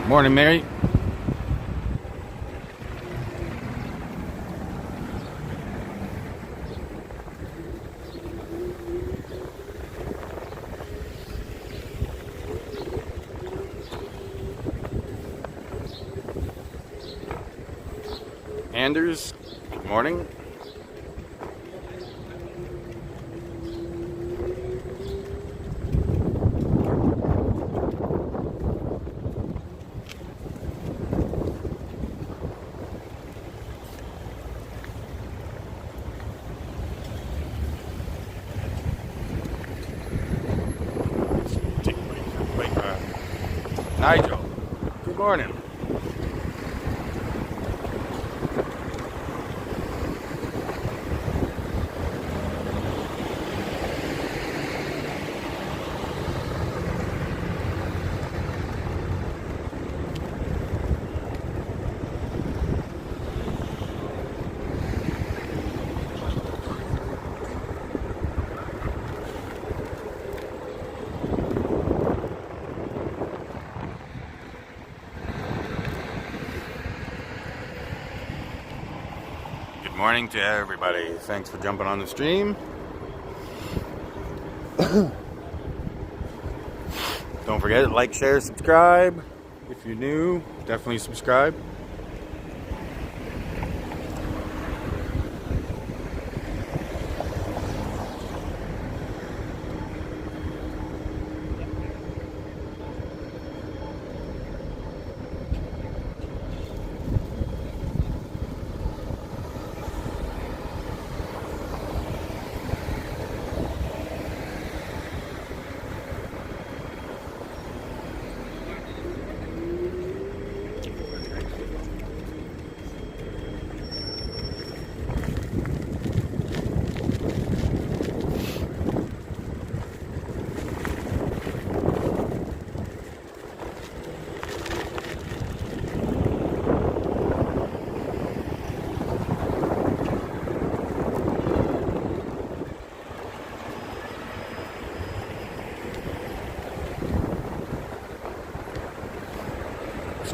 Morning, Mary. Anders, good morning. Nigel, good morning. Good morning to everybody. Thanks for jumping on the stream. Don't forget, like, share, subscribe. If you're new, definitely subscribe.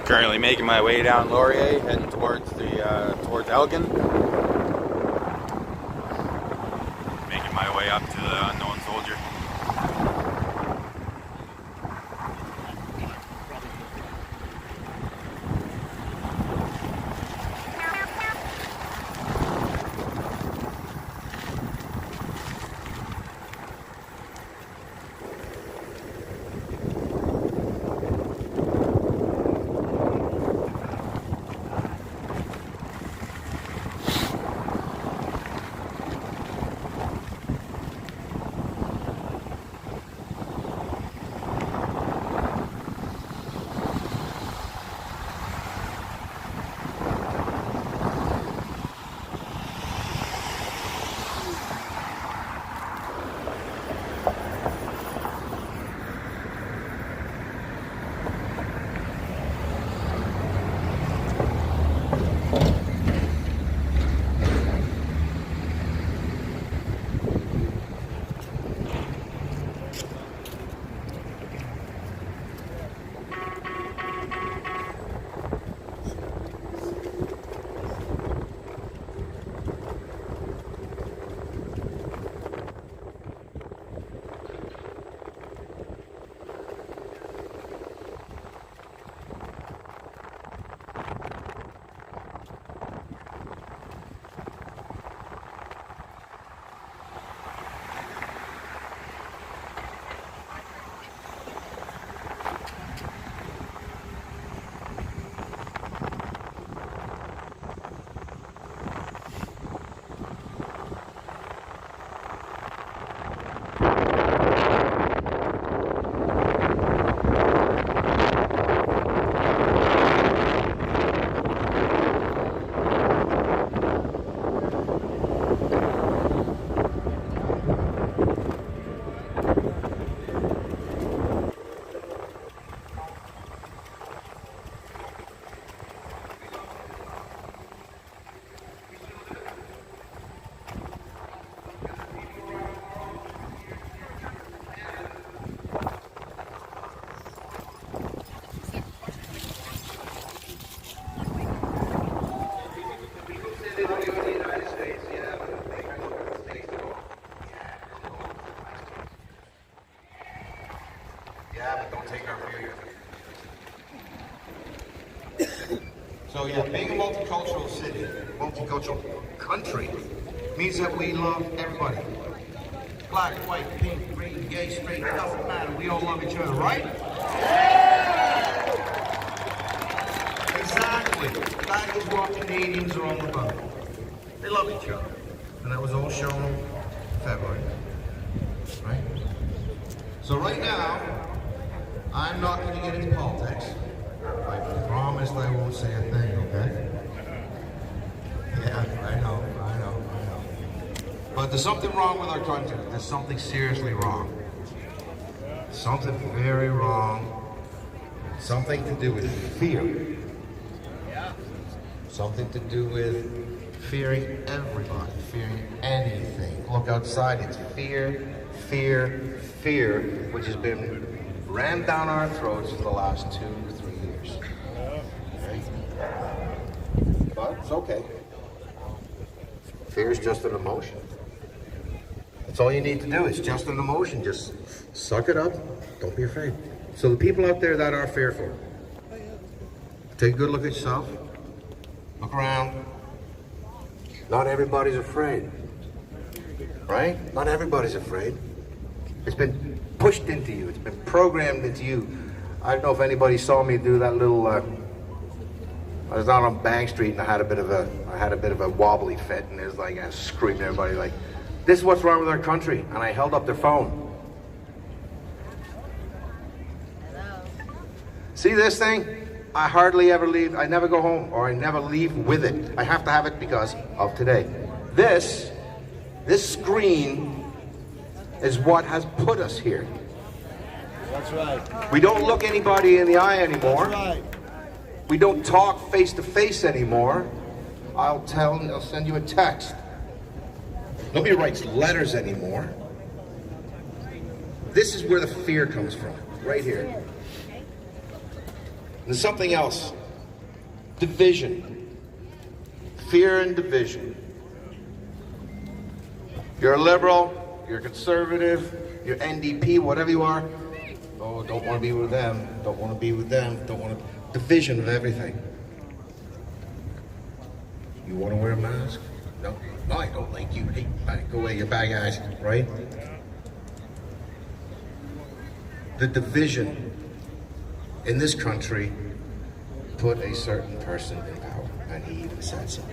Currently making my way down Laurier, heading towards towards Elgin. Making my way up to the Unknown Soldier. So yeah, being a multicultural city, multicultural country, means that we love everybody. Black, white, pink, green, gay, straight, doesn't matter. We all love each other, right? Exactly. That is what Canadians are all about. They love each other. And that was all shown in February. Right? So right now, I'm not going to get into politics. I promised I won't say a thing, okay? Yeah, I know. But there's something wrong with our country. There's something seriously wrong. Something very wrong. Something to do with fear. Something to do with fearing everybody, fearing anything. Look outside, it's fear, fear, fear, which has been rammed down our throats for the last 2 to 3 years. Okay? But it's okay. Fear is just an emotion. That's all you need to do. It's just an emotion. Just suck it up. Don't be afraid. So the people out there that are fearful, take a good look at yourself. Look around. Not everybody's afraid. Right? Not everybody's afraid. It's been pushed into you. It's been programmed into you. I don't know if anybody saw me do that little. I was out on Bank Street and I had a bit of a wobbly fit, and it was like I was screaming at everybody like, "This is what's wrong with our country," and I held up their phone. See this thing? I hardly ever leave. I never go home, or I never leave with it. I have to have it because of today. This screen is what has put us here. That's right. We don't look anybody in the eye anymore. That's right. We don't talk face to face anymore. I'll send you a text. Nobody writes letters anymore. This is where the fear comes from, right here. There's something else. Division. Fear and division. You're a liberal, you're a conservative, you're NDP, whatever you are. Oh, don't want to be with them, don't want to be with them, don't want to... Division of everything. You want to wear a mask? No, I don't like you. Hey, go away, you're bad guys, right? The division in this country put a certain person in power, and he even said so.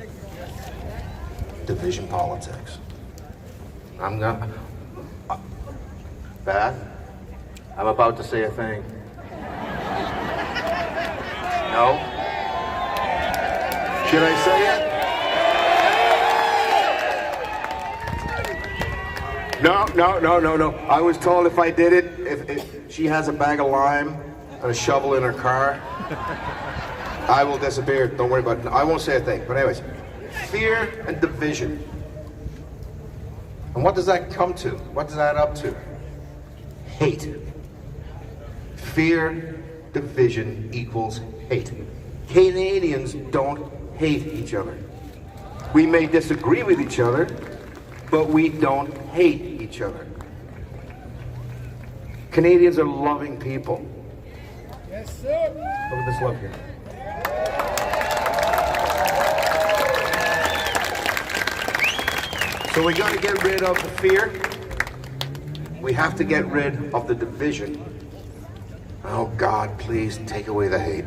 Division politics. I'm not... Beth, I'm about to say a thing. No? Should I say it? No. I was told if I did it, if she has a bag of lime and a shovel in her car, I will disappear. Don't worry about it. I won't say a thing. But anyways, fear and division. And what does that come to? What does that up to? Hate. Fear, division equals hate. Canadians don't hate each other. We may disagree with each other, but we don't hate each other. Canadians are loving people. Yes, sir. Look at this love here. So we got to get rid of the fear. We have to get rid of the division. Oh God, please take away the hate.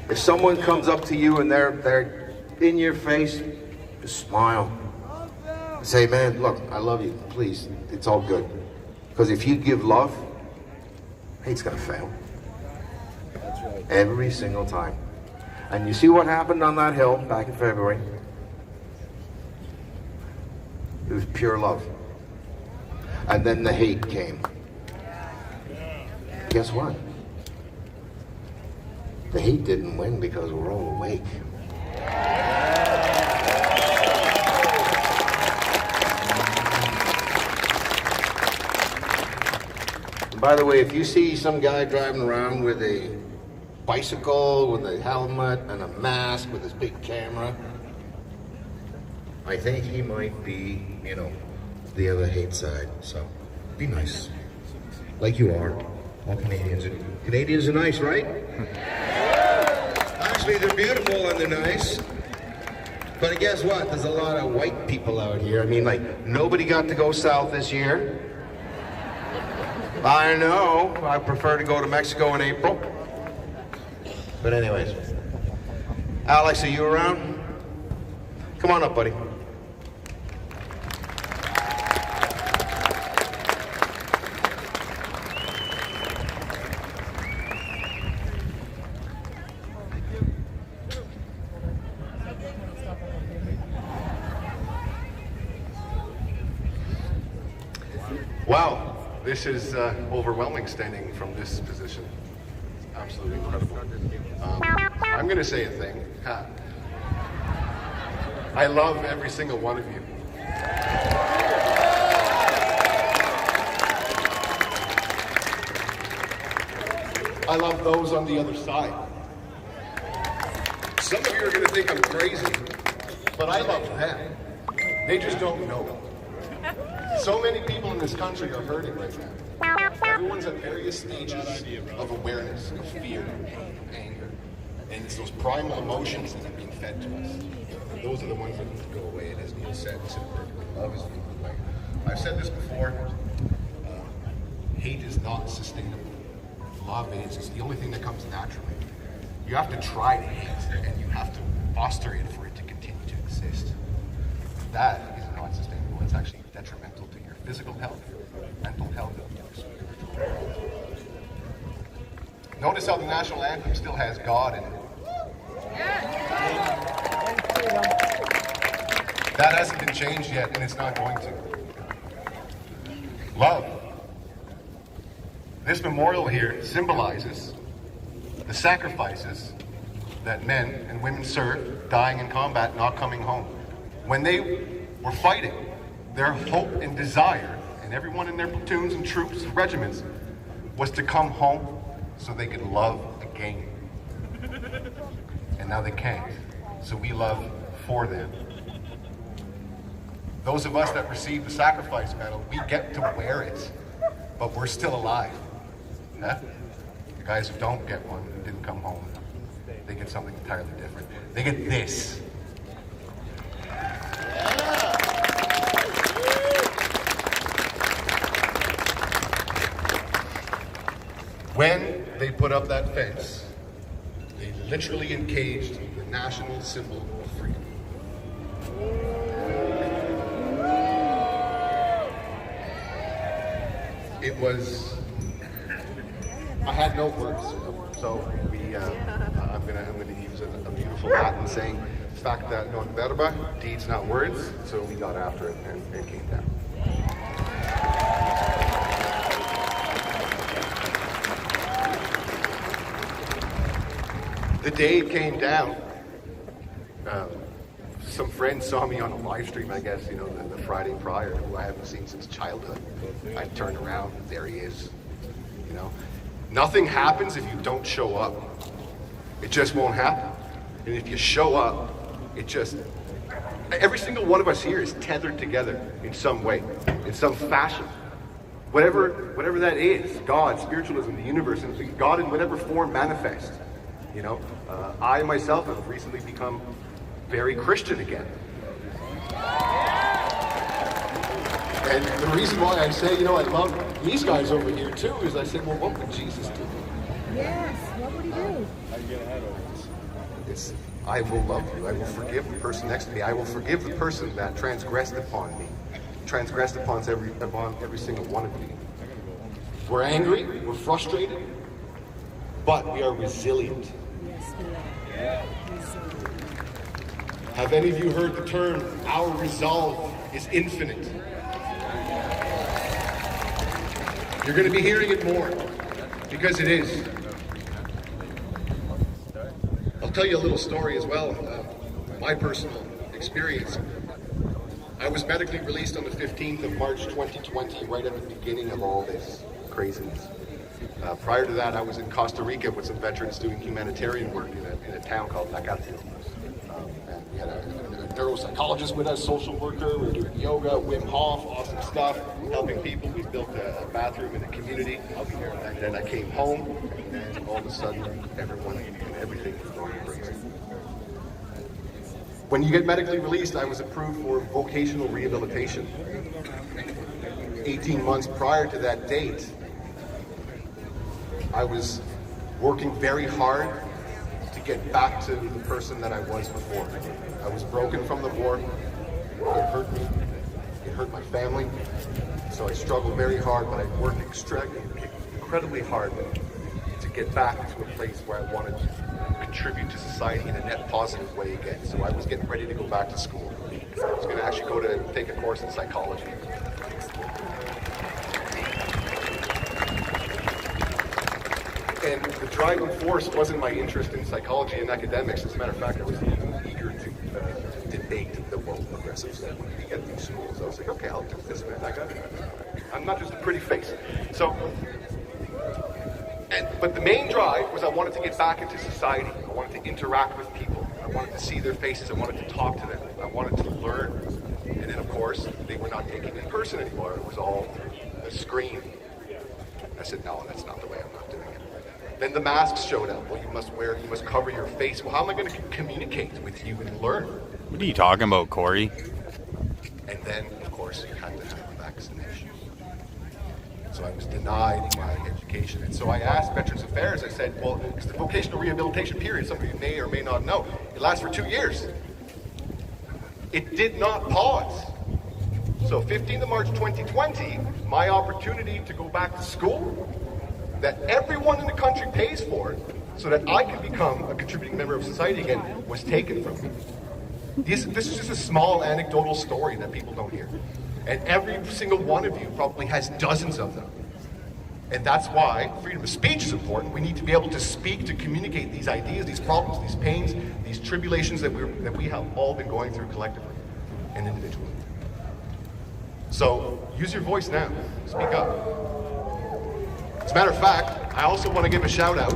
If someone comes up to you and they're in your face, just smile. Say, man, look, I love you. Please, it's all good. Because if you give love, hate's gonna fail. That's right. Every single time. And you see what happened on that hill back in February? It was pure love. And then the hate came. Guess what? The hate didn't win because we're all awake. And by the way, if you see some guy driving around with a bicycle, with a helmet and a mask, with his big camera, I think he might be, the other hate side. So, be nice. Like you are. All Canadians are nice, right? Actually, they're beautiful and they're nice. But guess what? There's a lot of white people out here. I mean, like, nobody got to go south this year. I know. I prefer to go to Mexico in April. But anyways. Alex, are you around? Come on up, buddy. Wow, this is overwhelming standing from this position. It's absolutely incredible. I'm going to say a thing. I love every single one of you. I love those on the other side. Some of you are going to think I'm crazy, but I love them. They just don't know it. So many people in this country are hurting right now. Everyone's at various stages of awareness, of fear, of anger. And it's those primal emotions that are being fed to us. And those are the ones that need to go away. And as Neil said perfectly, love is the way. I've said this before, hate is not sustainable. Love is. It's the only thing that comes naturally. You have to try to hate, and you have to foster it for it to continue to exist. That is not sustainable. It's actually detrimental to your physical health, your mental health, your spiritual health. Notice how the national anthem still has God in it. That hasn't been changed yet, and it's not going to. Love. This memorial here symbolizes the sacrifices that men and women served, dying in combat, not coming home. When they were fighting, their hope and desire, and everyone in their platoons and troops and regiments, was to come home so they could love again. And now they can't. So we love for them. Those of us that receive the sacrifice medal, we get to wear it, but we're still alive. Huh? The guys who don't get one, who didn't come home, they get something entirely different. They get this. When they put up that fence, they literally encaged the national symbol of freedom. It was, I had no words, so I'm gonna use a beautiful Latin saying, "Facta non verba," deeds not words. So we got after it and came down. The day it came down, some friends saw me on a live stream, I guess, the Friday prior, who I haven't seen since childhood. I turned around, there he is. Nothing happens if you don't show up. It just won't happen. And if you show up, every single one of us here is tethered together in some way, in some fashion. Whatever that is, God, spiritualism, the universe, and God in whatever form manifests. I myself have recently become very Christian again. And the reason why I say, I love these guys over here too, is I say, well, what would Jesus do? Yes, what would he do? It's, I will love you. I will forgive the person next to me. I will forgive the person that transgressed upon me. Transgressed upon every single one of you. We're angry, we're frustrated, but we are resilient. Yes, we are. Have any of you heard the term, our resolve is infinite? You're going to be hearing it more, because it is. I'll tell you a little story as well, my personal experience. I was medically released on the 15th of March 2020, right at the beginning of all this craziness. Prior to that, I was in Costa Rica with some veterans doing humanitarian work in a town called Nacatio. And we had a neuropsychologist with us, social worker, we were doing yoga, Wim Hof, awesome stuff, helping people. We built a bathroom in the community. And then I came home, and all of a sudden, everyone and everything was going crazy. When you get medically released, I was approved for vocational rehabilitation. 18 months prior to that date, I was working very hard to get back to the person that I was before. I was broken from the war. It hurt me. It hurt my family. So I struggled very hard, but I worked incredibly hard to get back to a place where I wanted to contribute to society in a net positive way again. So I was getting ready to go back to school. I was going to actually go to take a course in psychology. And the driving force wasn't my interest in psychology and academics. As a matter of fact, I was eager to debate the world progressives that when we get these schools. I was like, okay, I'll do this, man. I'm not just a pretty face. But the main drive was I wanted to get back into society. I wanted to interact with people. I wanted to see their faces. I wanted to talk to them. I wanted to learn. And then, of course, they were not taking in person anymore. It was all a screen. I said, no, that's not the way. I'm not doing it. Then the masks showed up. Well, you must cover your face. Well, how am I going to communicate with you and learn? What are you talking about, Corey? And then, of course, you had to have a vaccination. So I was denied my education. And so I asked Veterans Affairs, I said, well, because the vocational rehabilitation period, some of you may or may not know, it lasts for 2 years. It did not pause. So 15th of March 2020, my opportunity to go back to school, that everyone in the country pays for, so that I can become a contributing member of society again, was taken from me. This is just a small anecdotal story that people don't hear. And every single one of you probably has dozens of them. And that's why freedom of speech is important. We need to be able to speak, to communicate these ideas, these problems, these pains, these tribulations that we have all been going through collectively and individually. So use your voice now. Speak up. As a matter of fact, I also want to give a shout out,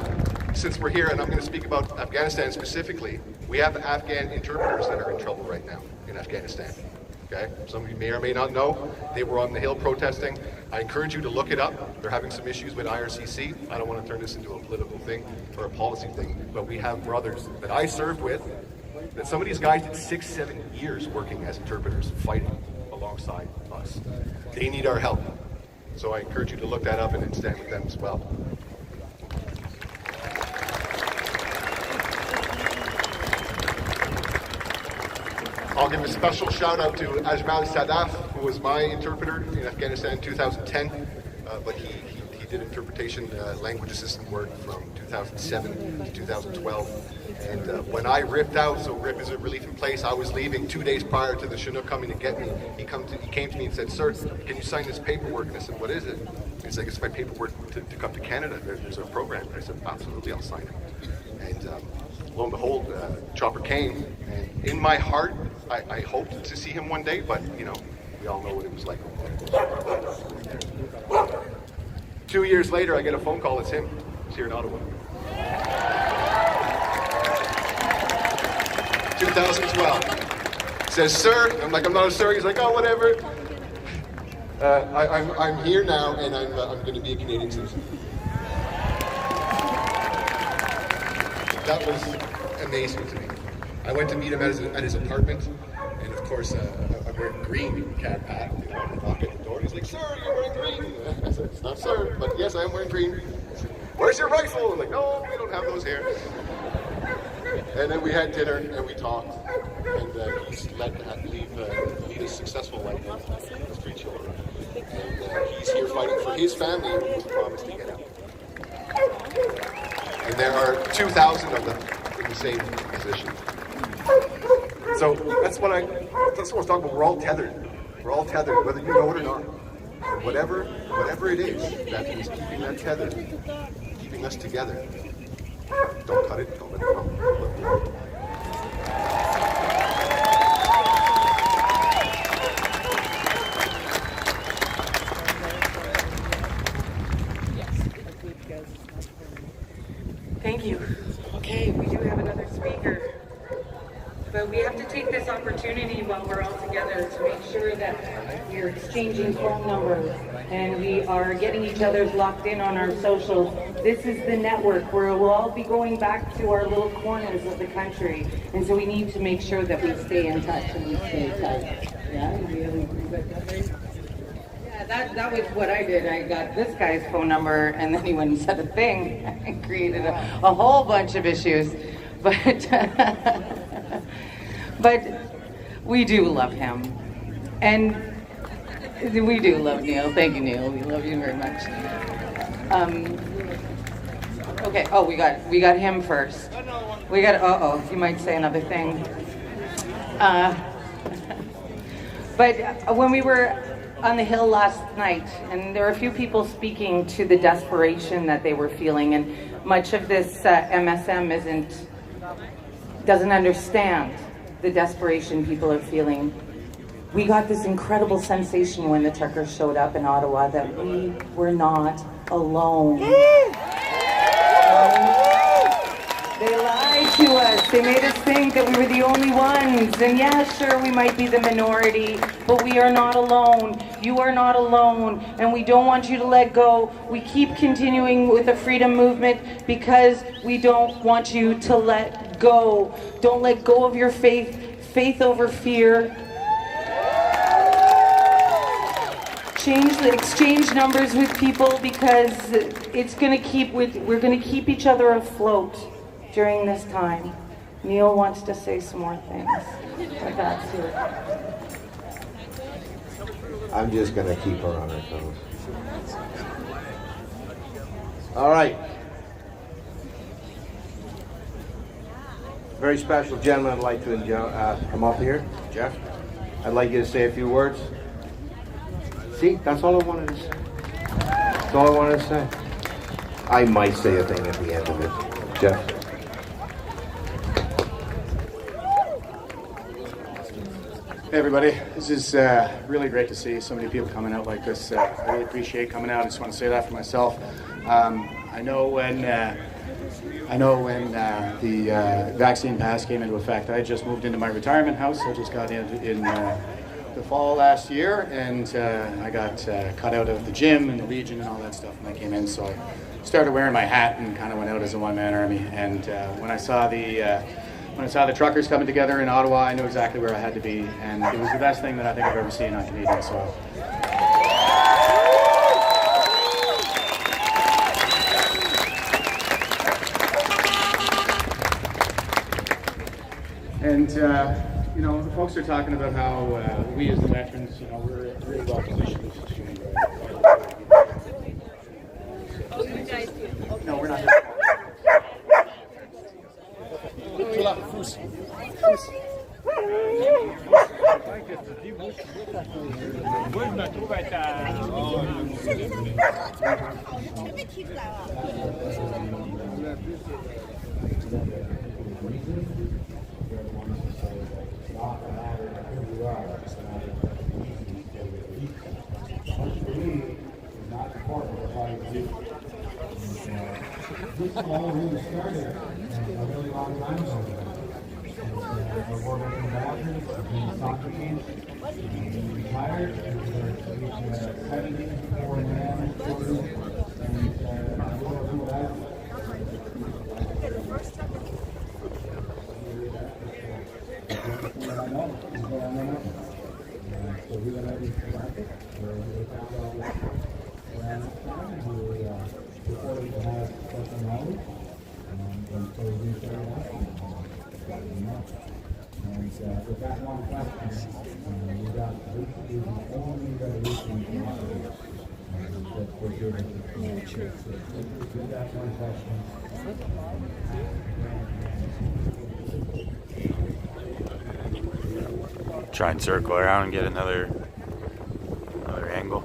since we're here and I'm going to speak about Afghanistan specifically. We have Afghan interpreters that are in trouble right now in Afghanistan. Okay? Some of you may or may not know, they were on the Hill protesting. I encourage you to look it up. They're having some issues with IRCC. I don't want to turn this into a political thing or a policy thing, but we have brothers that I served with, that some of these guys did 6-7 years working as interpreters, fighting alongside us. They need our help. So I encourage you to look that up and stand with them as well. I'll give a special shout out to Ajmal Sadaf, who was my interpreter in Afghanistan in 2010, but he did interpretation, language assistant work from 2007 to 2012. And when I ripped out, so RIP is a relief in place, I was leaving 2 days prior to the Chinook coming to get me. He came to me and said, sir, can you sign this paperwork? And I said, what is it? He's like, it's my paperwork to come to Canada. There's a program. And I said, absolutely, I'll sign it. And lo and behold, Chopper came, and in my heart, I hoped to see him one day, but you know, we all know what it was like. 2 years later, I get a phone call, it's him. He's here in Ottawa. 2012. Says, sir, I'm like, I'm not a sir. He's like, oh, whatever. I'm here now, and I'm going to be a Canadian citizen. That was amazing to me. I went to meet him at his apartment, and of course, I'm wearing green cat pat. You know, I knock at the door, and he's like, sir, you're wearing green. I said, it's not sir, but yes, I am wearing green. Where's your rifle? I'm like, no, we don't have those here. And then we had dinner, and we talked, and he's lead a successful life with 3 children. And he's here fighting for his family, who was promised to get out. And there are 2,000 of them in the same position. So that's what I was talking about. We're all tethered. We're all tethered, whether you know it or not. And whatever it is that is keeping that tethered, keeping us together, don't cut it, don't let it go. Thank you. Okay, we do have another speaker. But we have to take this opportunity while we're all together to make sure that we're exchanging phone numbers and we are getting each other's locked in on our socials. This is the network where we'll all be going back to our little corners of the country. And so we need to make sure that we stay in touch and we stay tight. Yeah, really. Yeah, that was what I did. I got this guy's phone number and then he went and said a thing and created a whole bunch of issues. But but we do love him, and we do love Neil. Thank you, Neil. We love you very much. Okay. Oh, we got him first. We got. You might say another thing. But when we were on the Hill last night, and there were a few people speaking to the desperation that they were feeling, and much of this MSM doesn't understand the desperation people are feeling. We got this incredible sensation when the truckers showed up in Ottawa that we were not alone. They lied to us. They made us think that we were the only ones. And yeah, sure, we might be the minority, but we are not alone. You are not alone, and we don't want you to let go. We keep continuing with the freedom movement because we don't want you to let go. Don't let go of your faith. Faith over fear. Exchange numbers with people because we're gonna keep each other afloat during this time. Neil wants to say some more things. I got to. I'm just going to keep her on her toes. All right. Very special gentleman I'd like to come up here. Jeff, I'd like you to say a few words. See, that's all I wanted to say. That's all I wanted to say. I might say a thing at the end of it. Jeff. Hey everybody, this is really great to see so many people coming out like this. I really appreciate coming out. I just want to say that for myself. I know when the vaccine pass came into effect, I just moved into my retirement house. I just got in the fall last year, and I got cut out of the gym and the Legion and all that stuff when I came in. So I started wearing my hat and kind of went out as a one-man army. And when I saw the truckers coming together in Ottawa, I knew exactly where I had to be, and it was the best thing that I think I've ever seen on Canadian soil. And the folks are talking about how we as the veterans, we're really well positioned to. No, we're not. This all really started a really long time ago. We're working in Belgium, in soccer teams, retired, and 74 man, children, and I don't know who that. So we went out into the market, where we found all that around that time, and we reported to have special knowledge, and so we started out. And with that one question, we got the only resolution in Ottawa that we're given with that one question. Try and circle around and get another angle.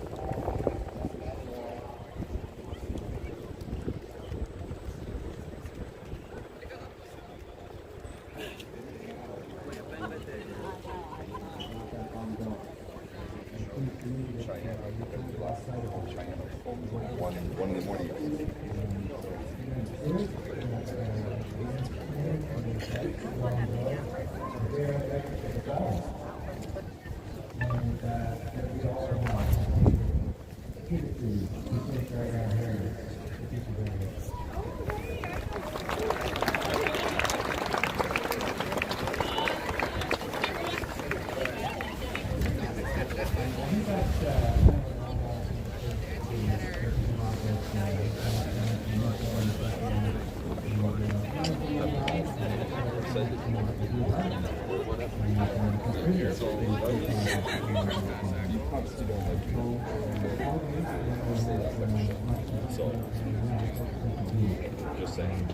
One in the morning. their aspects themselves. And that we also want to keep it to safeguard our heritage. Thank you very much. Just saying.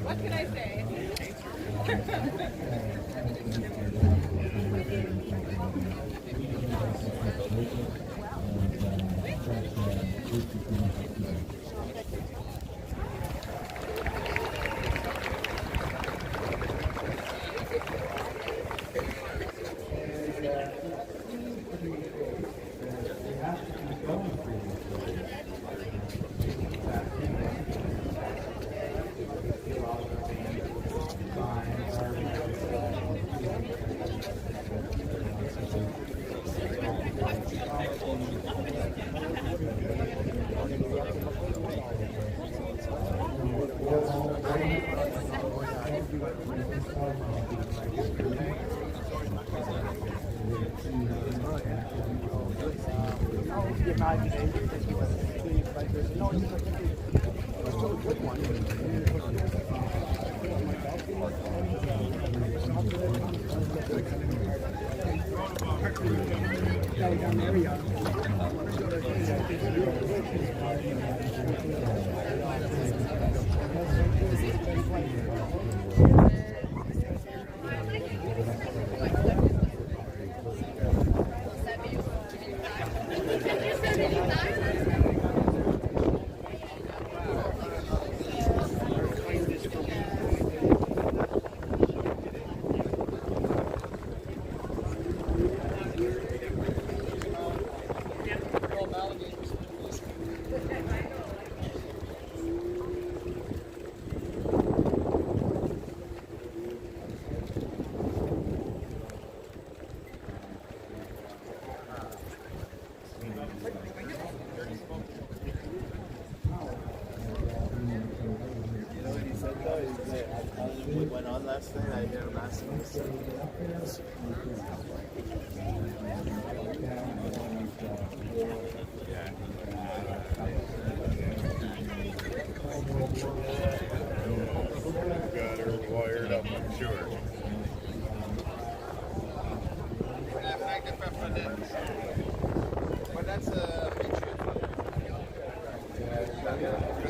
What can I say? What went on last night? I hear last night. Got her wired up, I'm sure. But that's a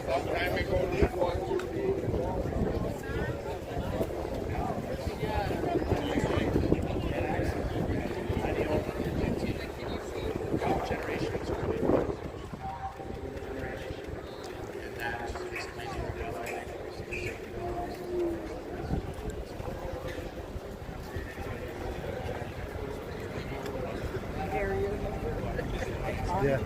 Long time ago, this one. Yeah.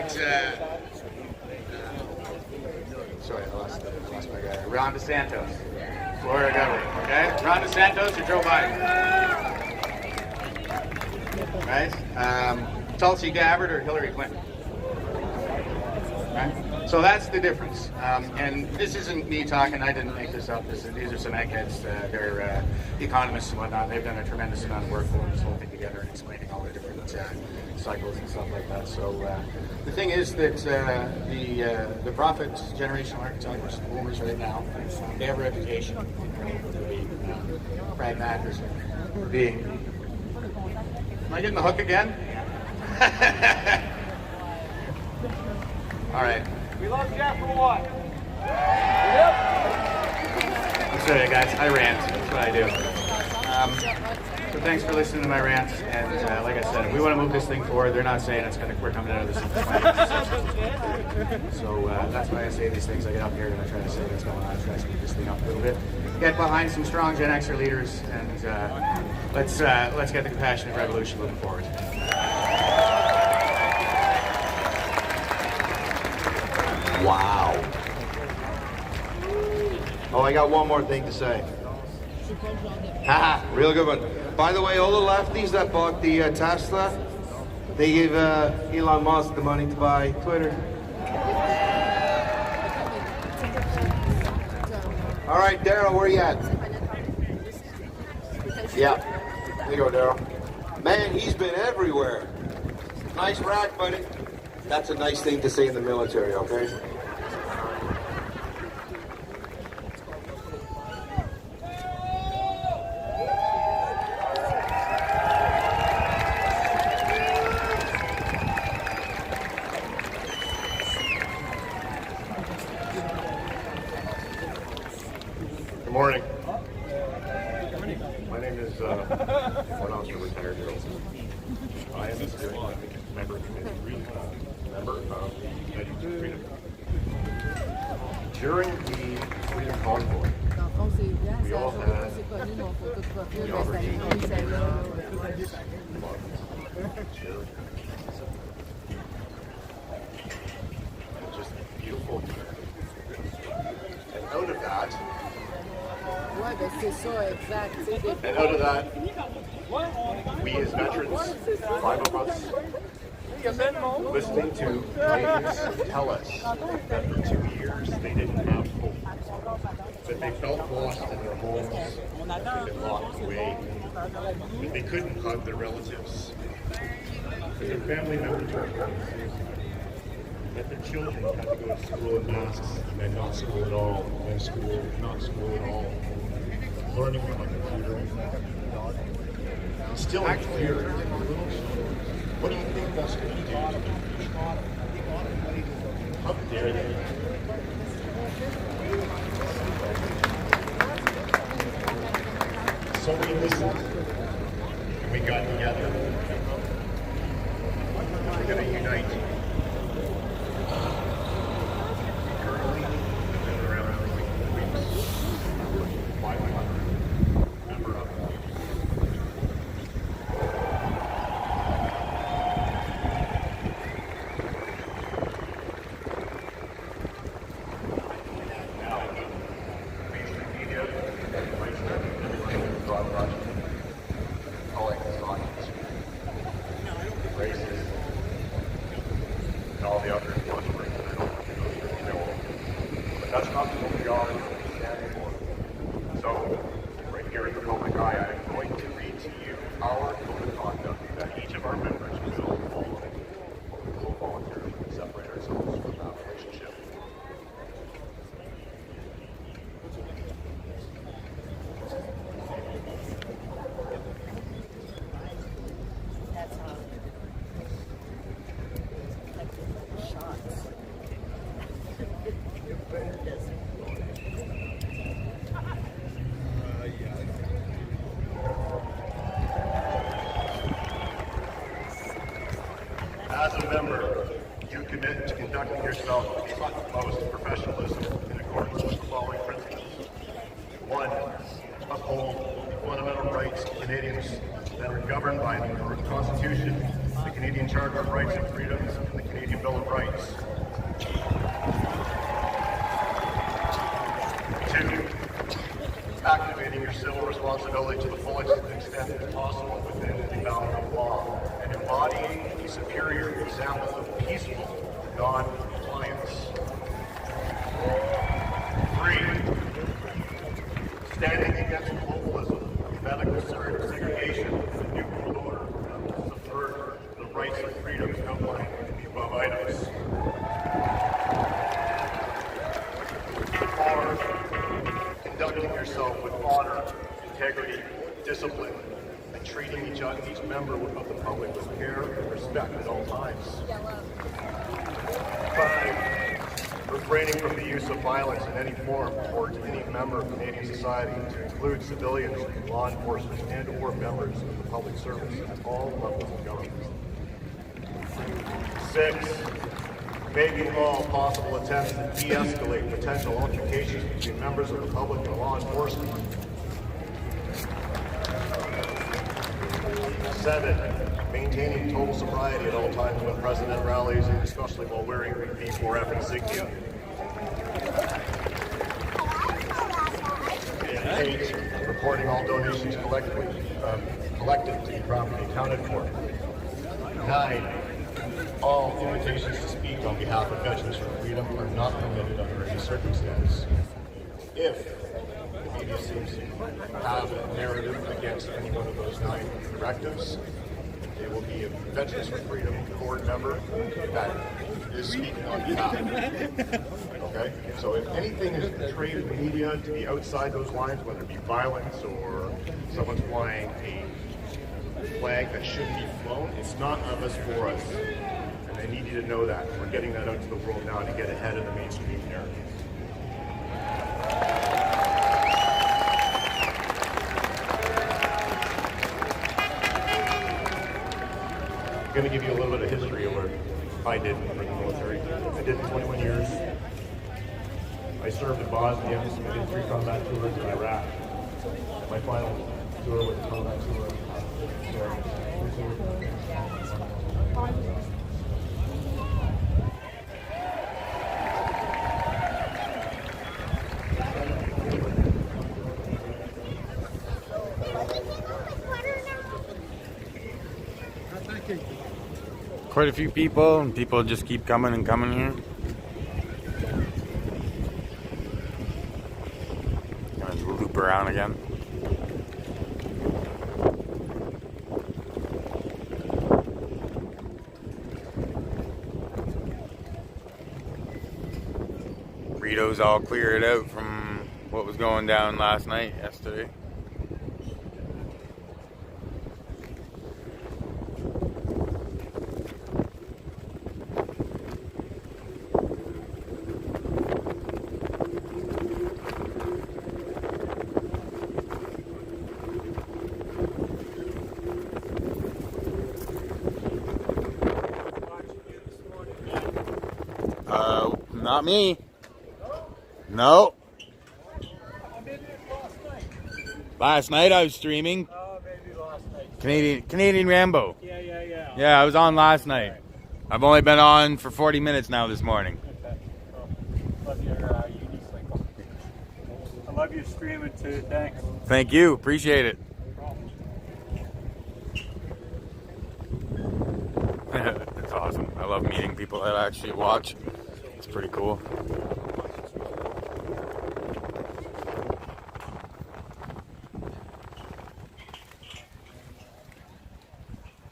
right. Sorry, I lost my guy. Ron DeSantos, Florida governor. Okay, Ron DeSantos or Joe Biden? Right. Tulsi Gabbard or Hillary Clinton? Right? So that's the difference. And this isn't me talking. I didn't make this up. These are some eggheads. They're economists and whatnot. They've done a tremendous amount of work pulling this whole thing together and explaining all the different cycles and stuff like that. So the thing is that the prophet generational archetype, which is the boomers right now, they have a reputation for being pragmatic, for being. Am I getting the hook again? All right. We love Jeff for what? I'm sorry, guys. I rant. That's what I do. So thanks for listening to my rants. And like I said, we want to move this thing forward. They're not saying we're coming out of this. So that's why I say these things. I get up here and I try to say what's going on. Try to speed this thing up a little bit. Get behind some strong Gen Xer leaders, and let's get the compassionate revolution moving forward. Wow. Oh, I got one more thing to say. Haha, real good one. By the way, all the lefties that bought the Tesla, they gave Elon Musk the money to buy Twitter. All right, Daryl, where you at? Yeah, there you go, Daryl. Man, he's been everywhere. Nice rack, buddy. That's a nice thing to say in the military, okay? Good morning. My name is Officer Retired Girls. I am a steering member of the Education Freedom. During the Freedom Convoy, we all had the opportunity to just beautiful. And out of that, we as veterans, 5 of us, listening to Canadians tell us that for 2 years they didn't have hope, that they felt lost in their homes, that they'd been locked away, that they couldn't hug their relatives, that their family members were home, that their children had to go to school in masks, and then not school at all, then school, not school at all, learning from a computer. Still unclear. What do you think that's going to do? How dare they? So we listened, and we got together. We're going to unite. Currently, we've been around for 6 weeks. 500 member of it. And all the other buzzwords that I don't really know. But that's not what we are standing for. So, right here in the public eye, I'm going to read to you our code of conduct that each of our members will follow. We will voluntarily separate ourselves from that relationship. As a member, you commit to conducting yourself with utmost professionalism in accordance with the following principles. 1. Uphold the fundamental rights of Canadians that are governed by the Constitution the Canadian Charter of Rights and Freedoms, and the Canadian Bill of Rights. 2, activating your civil responsibility to the fullest extent possible within the bounds of law, and embodying a superior example of peaceful non-compliance. 3, standing against globalism, medical segregation, and the New World Order that will subvert the rights and freedoms outlined in the above items. 4, conducting yourself with honor, integrity, discipline, and treating each member of the public with care and respect at all times. 5, refraining from the use of violence in any form towards any member of Canadian society, to include civilians, law enforcement, and or members of the public service at all levels of government. 6, making all possible attempts to de-escalate potential altercations between members of the public and law enforcement. 7, maintaining total sobriety at all times when present at rallies, and especially while wearing the P4F insignia. And 8, reporting all donations collected to be properly accounted for. 9, all invitations to speak on behalf of Veterans for Freedom are not permitted under any circumstance. If the media seems to have a narrative against any one of those 9 directives, there will be a Veterans for Freedom board member that is speaking on behalf. Okay? So if anything is portrayed in the media to be outside those lines, whether it be violence or someone's flying a flag that shouldn't be flown, it's not of us for us. And I need you to know that. We're getting that out to the world now to get ahead of the mainstream narrative. I'm going to give you a little bit of history of what I did for the military. I did 21 years. I served in Bosnia. I did 3 combat tours in Iraq. My final tour was a combat tour. Quite a few people, and people just keep coming and coming here. Gonna loop around again. Rito's all cleared out from what was going down last night, yesterday. Not me. No. Last night I was streaming. Oh, maybe last night. Canadian Rambo. Yeah. Yeah, I was on last night. I've only been on for 40 minutes now this morning. Okay. Well, love your unique cycle. I love your streaming too. Thanks. Thank you. Appreciate it. It's awesome. I love meeting people that actually watch. It's pretty cool.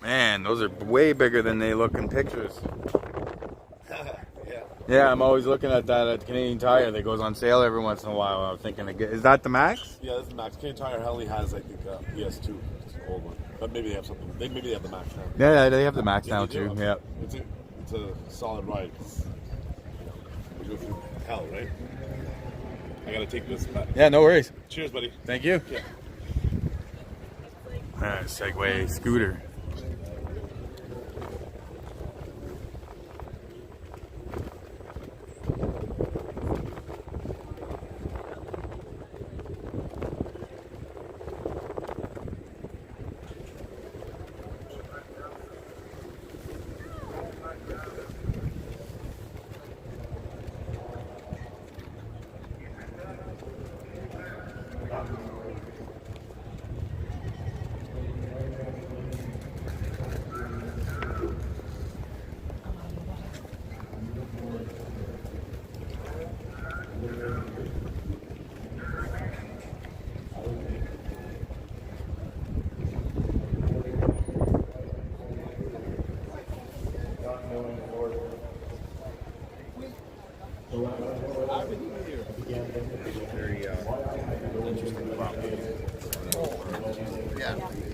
Man, those are way bigger than they look in pictures. Yeah, I'm always looking at that at Canadian Tire that goes on sale every once in a while. I'm thinking, is that the max? Yeah, that's the max. Canadian Tire hardly has, I think, PS2. It's an old one. But maybe they have something. Maybe they have the max now. Yeah, they have the max now they do. too. Yeah. It's a solid ride. We go through hell, right? I gotta take this back. Yeah, no worries. Cheers, buddy. Thank you. Yeah. Segway scooter.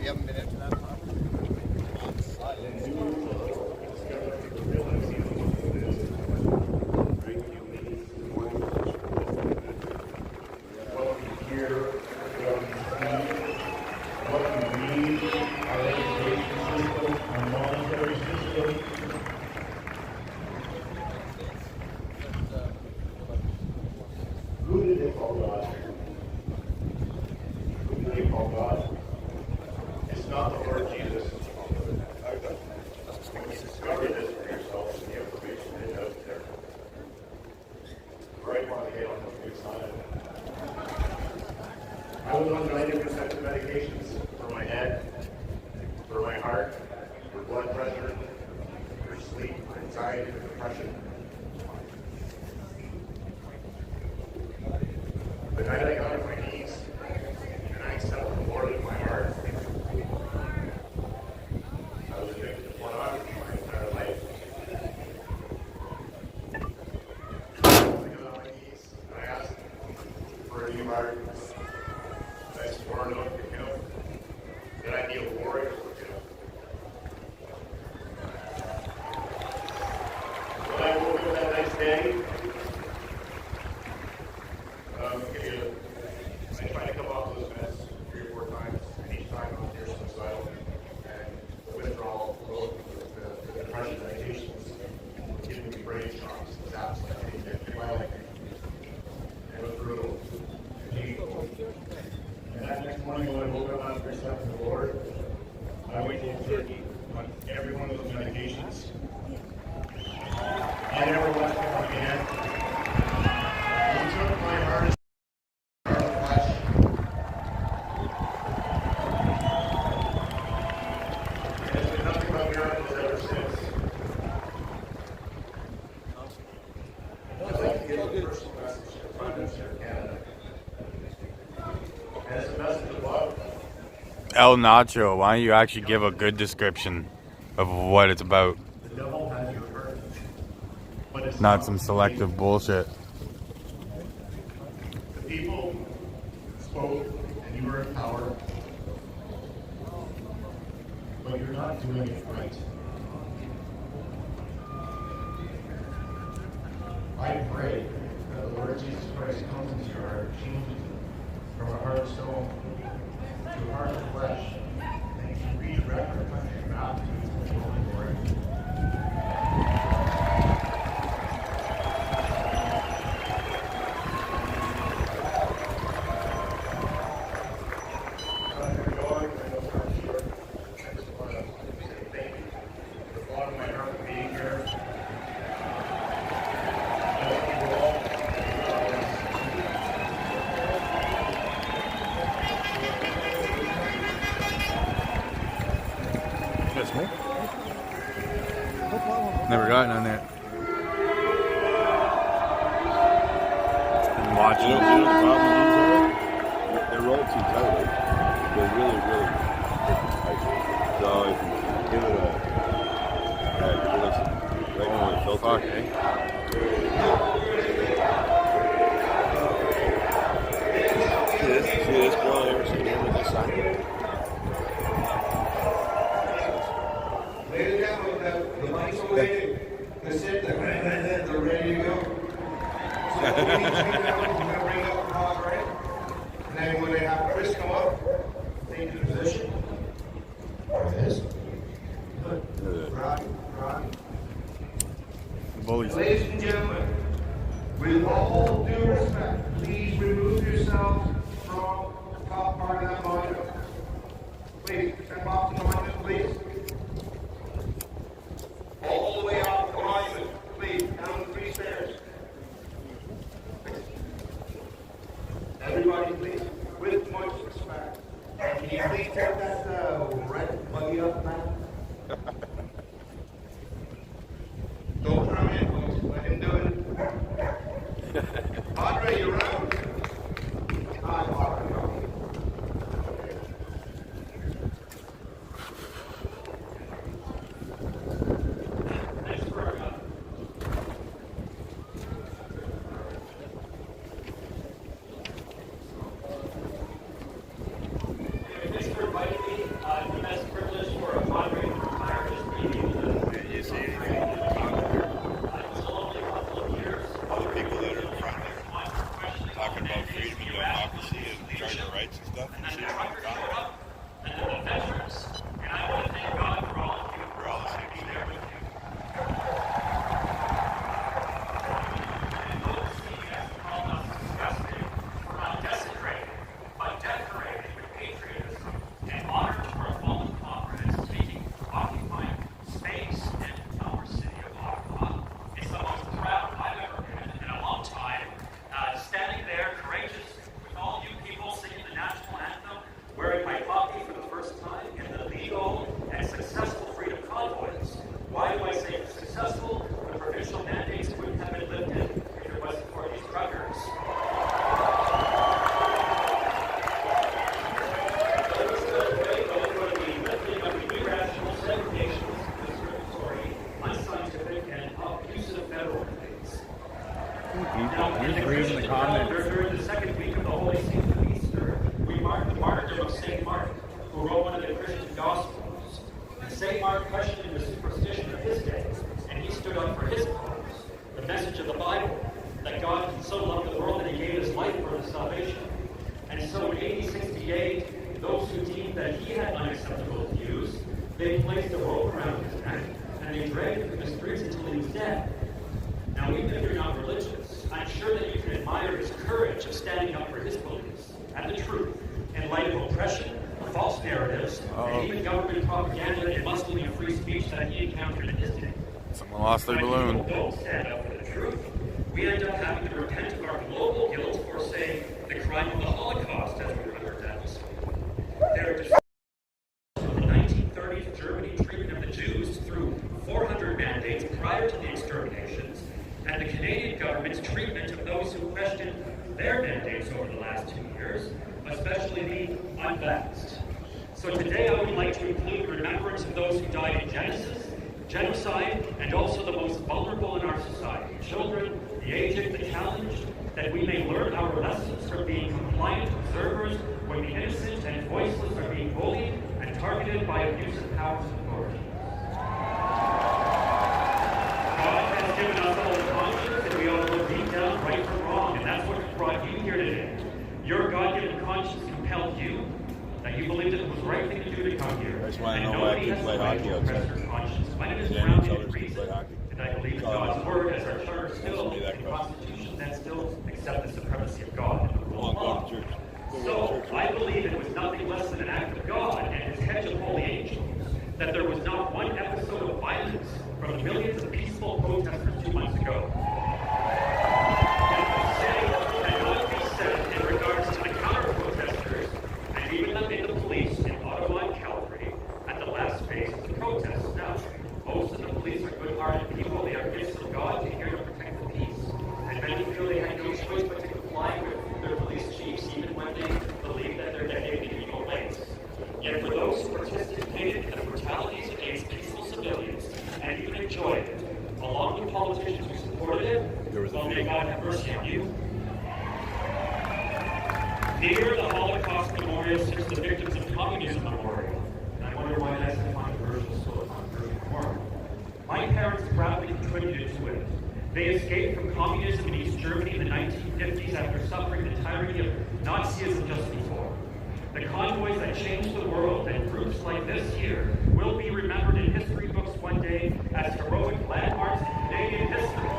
You haven't been into that property? Who did they call God? Who do they call God? It's not the Lord Jesus. When you discover this for yourself, the information is out there. Right on the hill on the big side. I was on 90% of medications for my head, for my heart, for blood pressure, for sleep, for anxiety, for depression. The night I got on my knees and I accepted the Lord in my heart, I was addicted to pornography my entire life. I got on my knees and I asked for a new heart. I swore an oath to Him that I'd be a warrior for Him. When I woke up that next day, I tried to come off those meds 3 or 4 times, and each time I was near suicidal, and the withdrawal, the depression medications, giving me brain shocks, zaps, it was brutal, painful. And that next morning when I woke up after accepting the Lord, I went to Turkey on every one of those medications. I never watched them again. He took my heart. El Nacho, why don't you actually give a good description of what it's about? The devil has your heart, but it's Not some selective bullshit. The people spoke and you were in power, but you're not doing it right. I pray that the Lord Jesus Christ comes into your heart, changes it from a heart of stone to a heart of flesh, and you redirect your country back to its holy glory. That's me. Never gotten on that. I'm watching. You know the problem with these are? They're rolled too tightly. They're really, really tight. So if you give it right now the filter. Fuck, eh? See this girl ever seen him with this side? Ladies and gentlemen, the mics are waiting. They're sitting there. They're ready to go. So we're going to bring up the clock, right? And then when they have Chris come up, take the position. Or this. Good. Right. Bullies. Ladies and gentlemen, with all due respect, please remove yourselves from the top part of that monument. Please, step off the monument, please. All the way off the monument, please, down the 3 stairs. Everybody, please, with much respect. And can you please take that red buggy up now? Don't come in, folks. Let him do it. Padre, you're out. Hi, Padre. Thanks for inviting me. that he had unacceptable views, they placed a rope around his neck and they dragged him through the streets until he was dead. Now, even if you're not religious, I'm sure that you can admire his courage of standing up for his beliefs and the truth in light of oppression, false narratives, and even government propaganda and muscling of free speech that he encountered in his day. Someone lost their balloon. When people don't stand up for the truth, we end up having to repent of our global guilt for, say, the crime of the Holocaust, as we remember that was. There are the 1930s Germany treatment of the Jews through 400 mandates prior to the exterminations, and the Canadian government's treatment of those who questioned their mandates over the last 2 years, especially the unvaxxed. So today I would like to include the remembrance of those who died in genocide, and also the most vulnerable in our society, children, the aged, the challenged, that we may learn our lessons from being compliant observers when the innocent and voiceless are being bullied and targeted by abusive powers and authority. God has given us all a conscience, and we all know deep down right from wrong, and that's what brought you here today. Your God-given conscience compelled you, that you believed it was the right thing to do to come here. I just want to And know why I nobody can has play the right hockey to oppress outside. your conscience. My name is Then Brown tell in us to reason, play hockey. and I believe in God's word as our charter still, the Constitution that still accepts the supremacy of God and the rule of law. So, I believe it was nothing less than an act of God and his hedge of holy angels, that there was not one episode of violence from the millions of peaceful protesters 2 months ago. In regards to the counter-protesters, and even the police in Ottawa and Calgary at the last phase of the protests. Now, most of the police are good-hearted people. They are gifts of God to here to protect the peace. And many feel they had no choice but to comply with their police chiefs, even when they believe that they're getting in evil ways. Yet for those who participated in the brutalities against peaceful civilians and even enjoyed it, along with politicians who supported it, well, may God have mercy on you. Near the Holocaust Memorial sits the Victims of Communism Memorial, and I wonder why that's a controversial memorial. My parents proudly contributed to it. They escaped from communism in East Germany in the 1950s after suffering the tyranny of Nazism just before. The convoys that changed the world and groups like this here will be remembered in history books one day as heroic landmarks in Canadian history.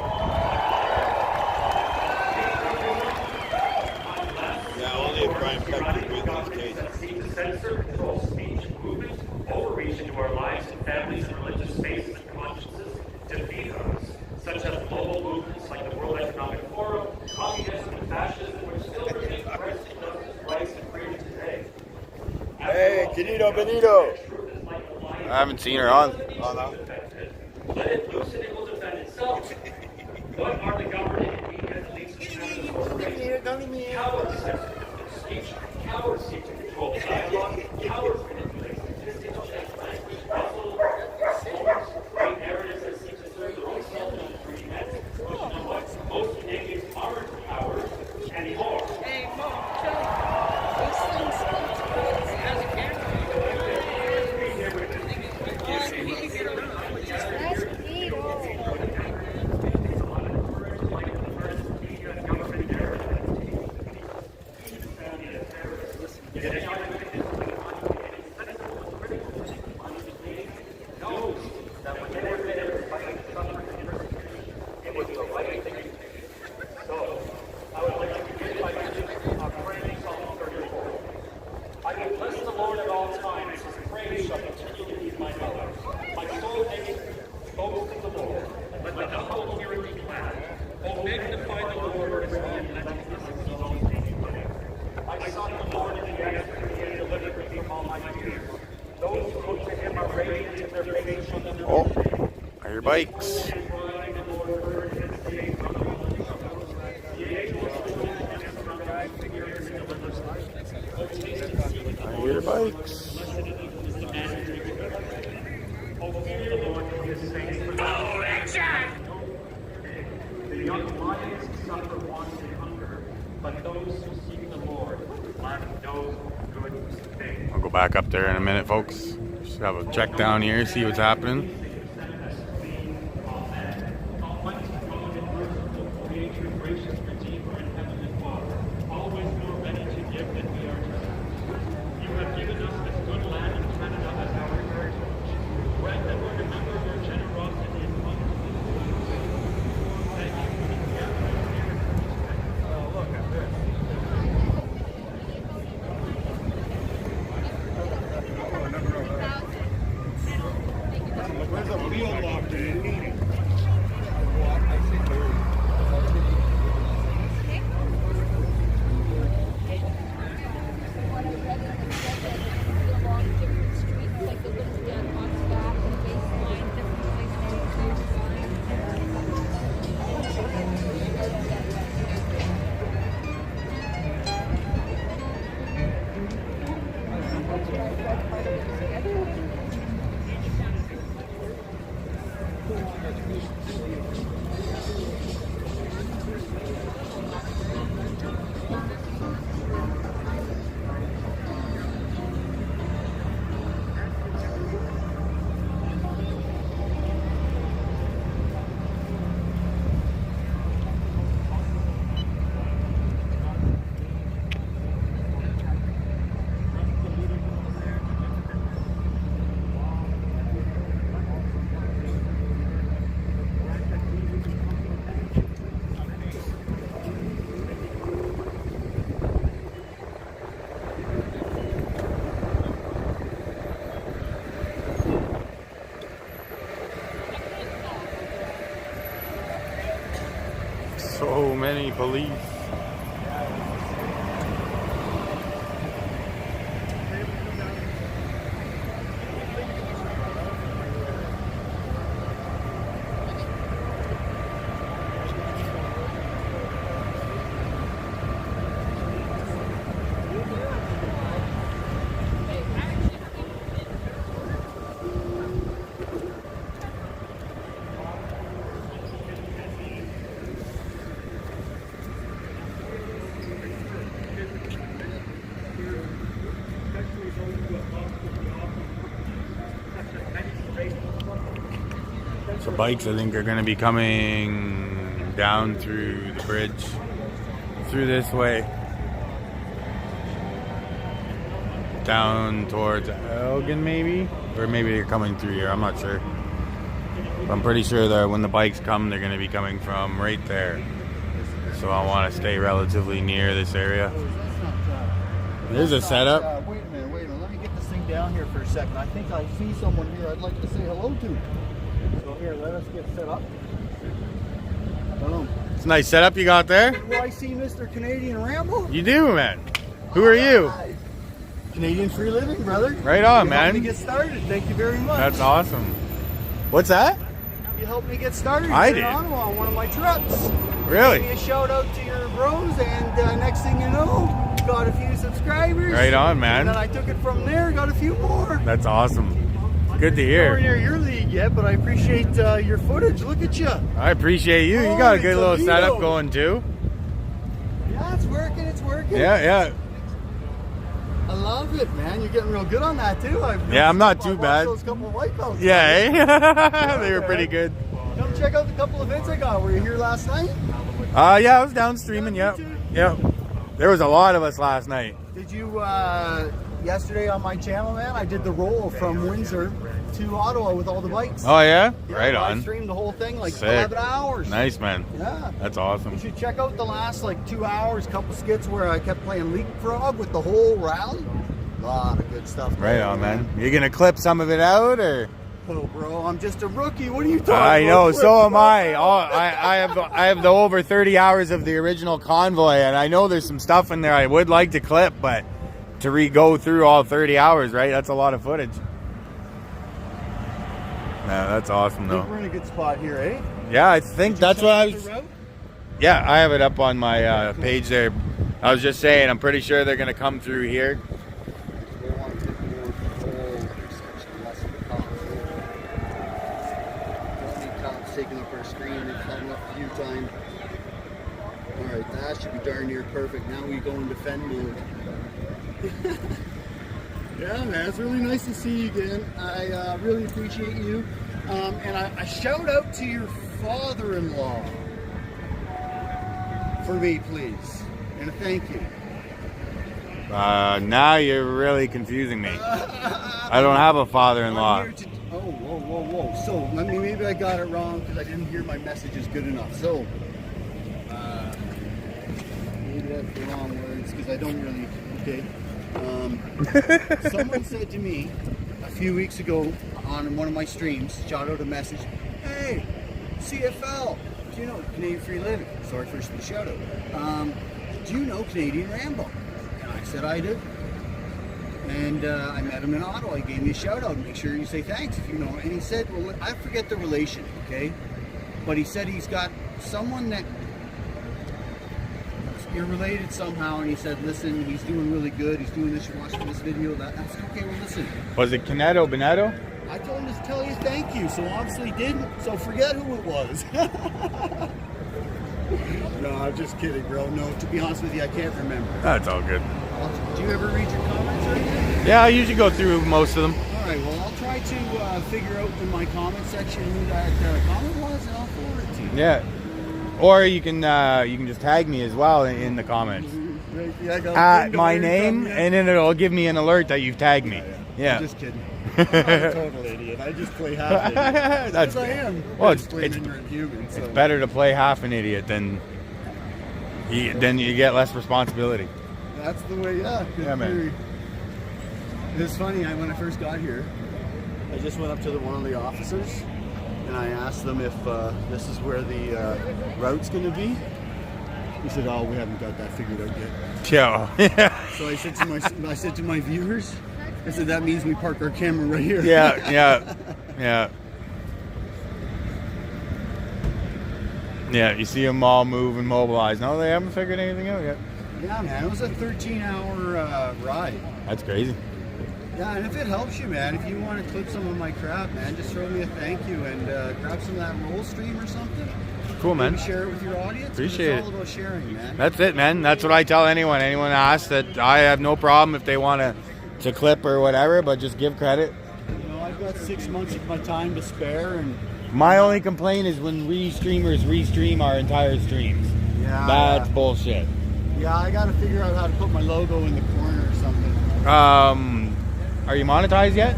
That seek to censor, control speech, movement, overreach into our lives and families and religious spaces and consciences, defeat us, such as global movements like the World Economic Forum, communism, and fascism, which still remain threats to justice, rights, and freedom today. Hey, Querido Benito! I haven't seen her on. Oh, no. Let it loose and it will defend itself. What are the governing and media elites of cowards speech? Cowards seek to control the dialogue. Cowards manipulate statistics, change language, puzzle, rumors, create narratives that seek to serve their own self-demonstrating ends. But you know what? Most Canadians aren't cowards anymore. Hey, Mom, Oh, I hear bikes. I hear bikes. The young lions suffer want and hunger, but those who seek the Lord lack no good thing. I'll go back up there in a minute, folks. Just have a check down here, see what's happening. Always more ready to give than we are to receive. You have given us the good field locked in the meeting. So many police. So bikes, I think, are going to be coming down through the bridge, through this way, down towards Elgin maybe, or maybe they're coming through here, I'm not sure. But I'm pretty sure that when the bikes come, they're going to be coming from right there. So I want to stay relatively near this area. There's a setup. Wait a minute, let me get this thing down here for a second. I think I see someone here I'd like to say hello to. So here, let us get set up. Boom. It's a nice setup you got there. Do I see Mr. Canadian Rambo? You do, man. Who are you? Canadian Free Living, brother. Right on, You man. helped me get started. Thank you very much. That's awesome. What's that? You helped me get started I in did. Ottawa on one of my trucks. Really? Give me a shout out to your bros, and next thing you know, got a few subscribers. Right on, man. And then I took it from there, got a few more. That's awesome. Good to Nowhere hear. near your league yet, but I appreciate your footage. Look at you. I appreciate you. You got a good little setup going too. Yeah, it's working. It's working. Yeah. I love it, man. You're getting real good on that too. Yeah, I'm not too bad. Those couple of wipeouts. Yeah, they were pretty good. Come check out the couple events I got. Were you here last night? Yeah, I was down streaming. Yep. There was a lot of us last night. Did you yesterday on my channel, man? I did the roll from Windsor to Ottawa with all the bikes. Oh yeah, right I on. streamed the whole thing like Sick. 11 hours. Nice, man. Yeah. That's awesome. You should check out the last like 2 hours, couple skits where I kept playing leapfrog with the whole rally. A lot of good stuff. Right on, man. You gonna clip some of it out, or? Oh, bro, I'm just a rookie. What are you talking I about? know, so am I. I have the over 30 hours of the original Convoy, and I know there's some stuff in there I would like to clip, but to go through all 30 hours, right? That's a lot of footage. No, that's awesome, I though. think we're in a good spot here, eh? Yeah, I think that's what I was. The route? Yeah, I have it up on my page there. I was just saying, I'm pretty sure they're gonna come through here. They want to take more control, section less of the cops. Don't need cops taking up our screen. They've had enough a few times. Alright, that should be darn near perfect. Now we go in defend mode. Yeah, man, it's really nice to see you again. I really appreciate you. And I shout out to your father-in-law for me, please. And a thank you. Now you're really confusing me. I don't have a father-in-law. Oh, whoa. So, maybe I got it wrong because I didn't hear my messages good enough. So, maybe that's the wrong words because I don't really, okay. Someone said to me a few weeks ago on one of my streams, shot out a message, hey, CFL, do you know Canadian Free Living? Sorry for the shout out. Do you know Canadian Rambo? And I said I do. And I met him in Ottawa. He gave me a shout out. Make sure you say thanks if you know. And he said, well, I forget the relation, okay? But he said he's got someone that you're related somehow. And he said, listen, he's doing really good. He's doing this. You're watching this video. I said, okay, well, listen. Was it Caneto Beneto? I told him to tell you thank you. So obviously didn't. So forget who it was. No, I'm just kidding, bro. No, to be honest with you, I can't remember. That's all good. Do you ever read your comments or anything? Yeah, I usually go through most of them. All right, well, I'll try to figure out in my comment section who that comment was, and I'll forward it to you. Yeah. Or you can just tag me as well in the comments. Yeah, I got At my name, and then it'll give me an alert that you've tagged me. Yeah. I'm just kidding. I'm a total idiot. I just play half idiot. That's Because I am. Well, Just plain ignorant human. So. it's better to play half an idiot than you get less responsibility. That's the way, yeah. Yeah, man. It was funny, when I first got here, I just went up to one of the officers and I asked them if this is where the route's going to be. He said, oh, we haven't got that figured out yet. Yeah. So I said to my viewers, I said, that means we park our camera right here. Yeah. Yeah, you see them all move and mobilize. No, they haven't figured anything out yet. Yeah, man, it was a 13-hour ride. That's crazy. Yeah, and if it helps you, man, if you want to clip some of my crap, man, just throw me a thank you and grab some of that roll stream or something. Cool, man. Maybe share it with your audience. Appreciate It's all about sharing, man. That's it, man. That's what I tell anyone. Anyone asks that, I have no problem if they want to clip or whatever, but just give credit. You know, I've got 6 months of my time to spare, and my only complaint is when streamers restream our entire streams. Yeah, That's bullshit. Yeah, I got to figure out how to put my logo in the corner or something. Are you monetized yet?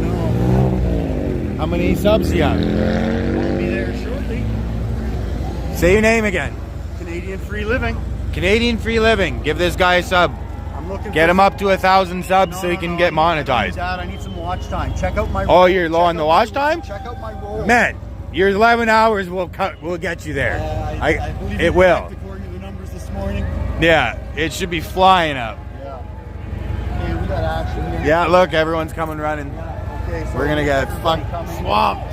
No. How many subs you have? I'll be there shortly. Say your name again. Canadian Free Living. Canadian Free Living. Give this guy a sub. I'm looking. Get him up to 1,000 subs so he can get monetized. Dad, I need some watch time. Check out my. Oh, you're low on the watch time? Check out my roll. Man, your 11 hours will get you there. I believe it will. According to the numbers this morning. Yeah, it should be flying up. Yeah. Okay, we got action here. Yeah, look, everyone's coming running. Okay, so we're gonna get fucked swamped.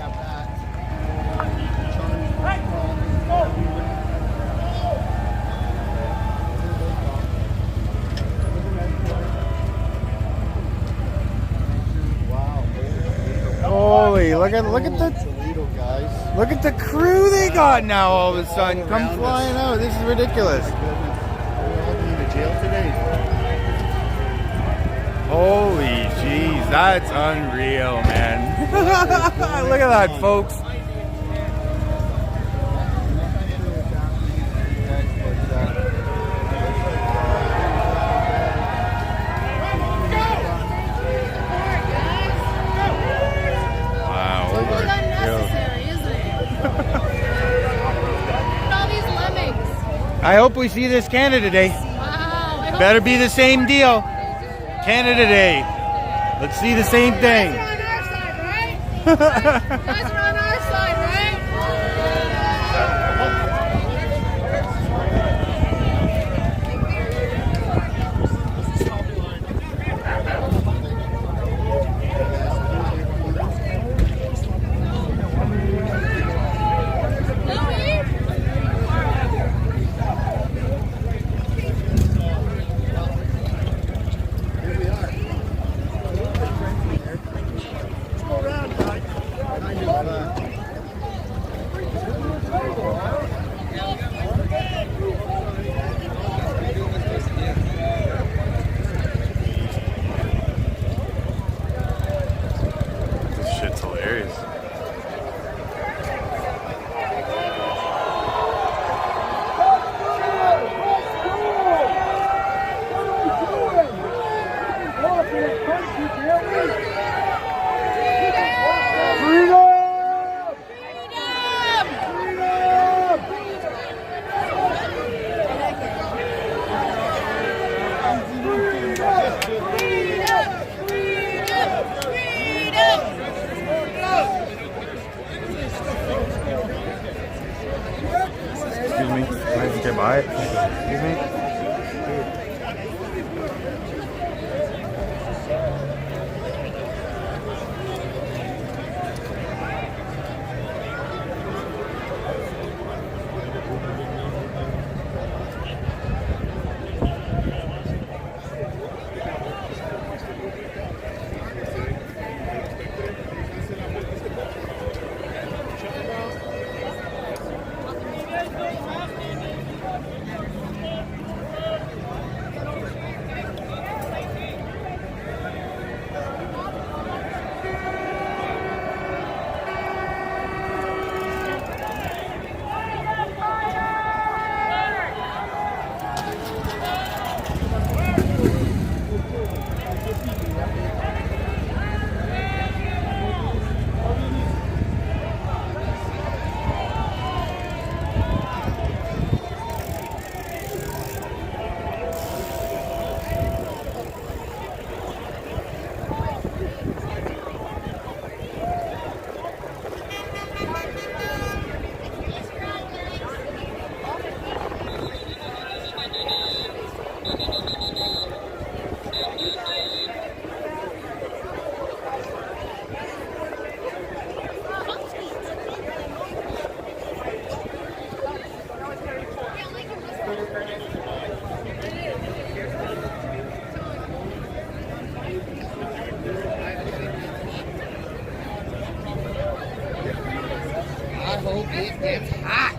Holy, look at the crew they got now all of a sudden. Come flying out. This is ridiculous. Holy jeez, that's unreal, man. Look at that, folks. I hope we see this Canada Day. Wow. Better be the same deal. Canada Day. Let's see the same thing. You guys are on our side, right? You guys are on our side, right? What? Excuse me? I hope it gets hot.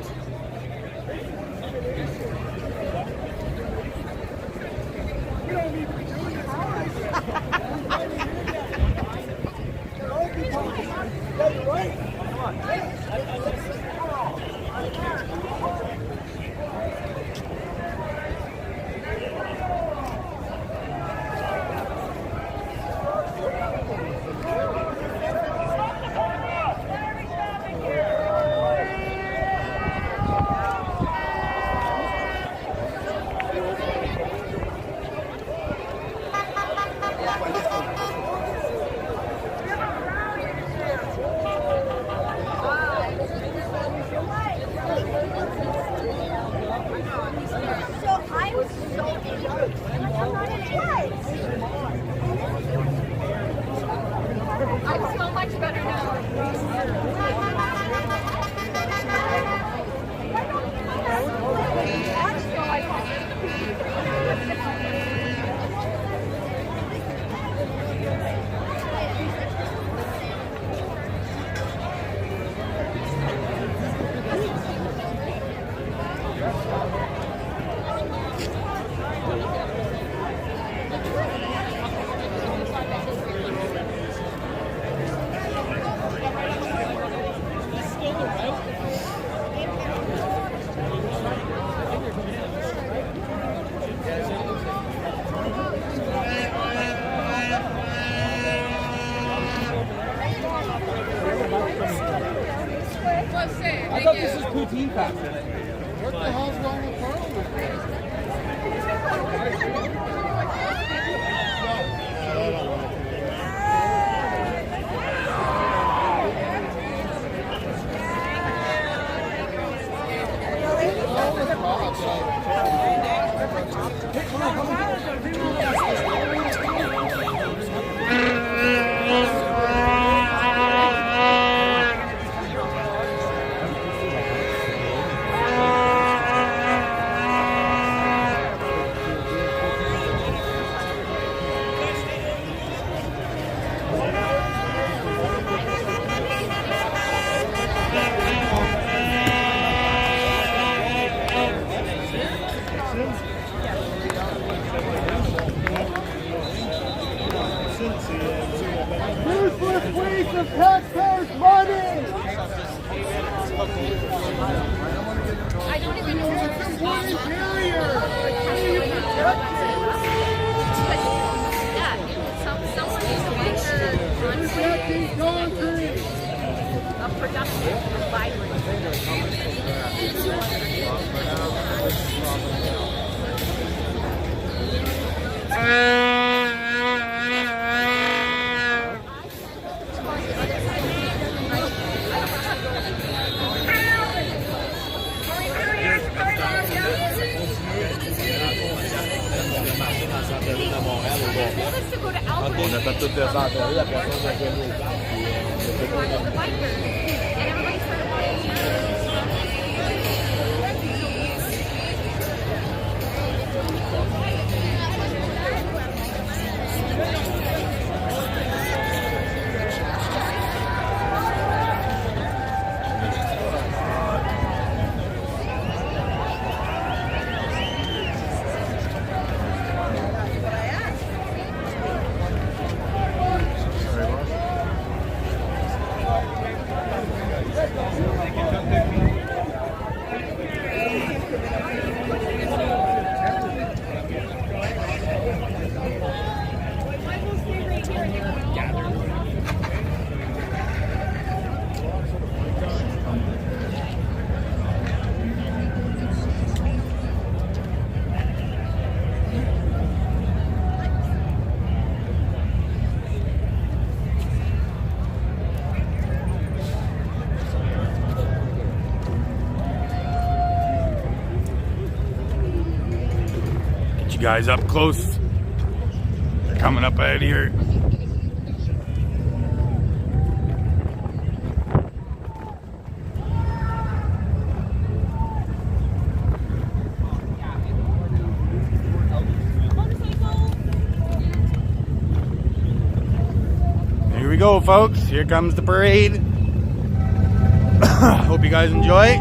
I'm so much better I thought this was poutine factory. What the hell's wrong with Parliament? Ruthless waste of taxpayers' money! I don't even know It's a complete interior! How do you protect it? Someone needs to make sure Protecting concrete! a productive, vibrant. Are we serious? You guys up close. They're coming up out here. Here we go, folks. Here comes the parade. Hope you guys enjoy.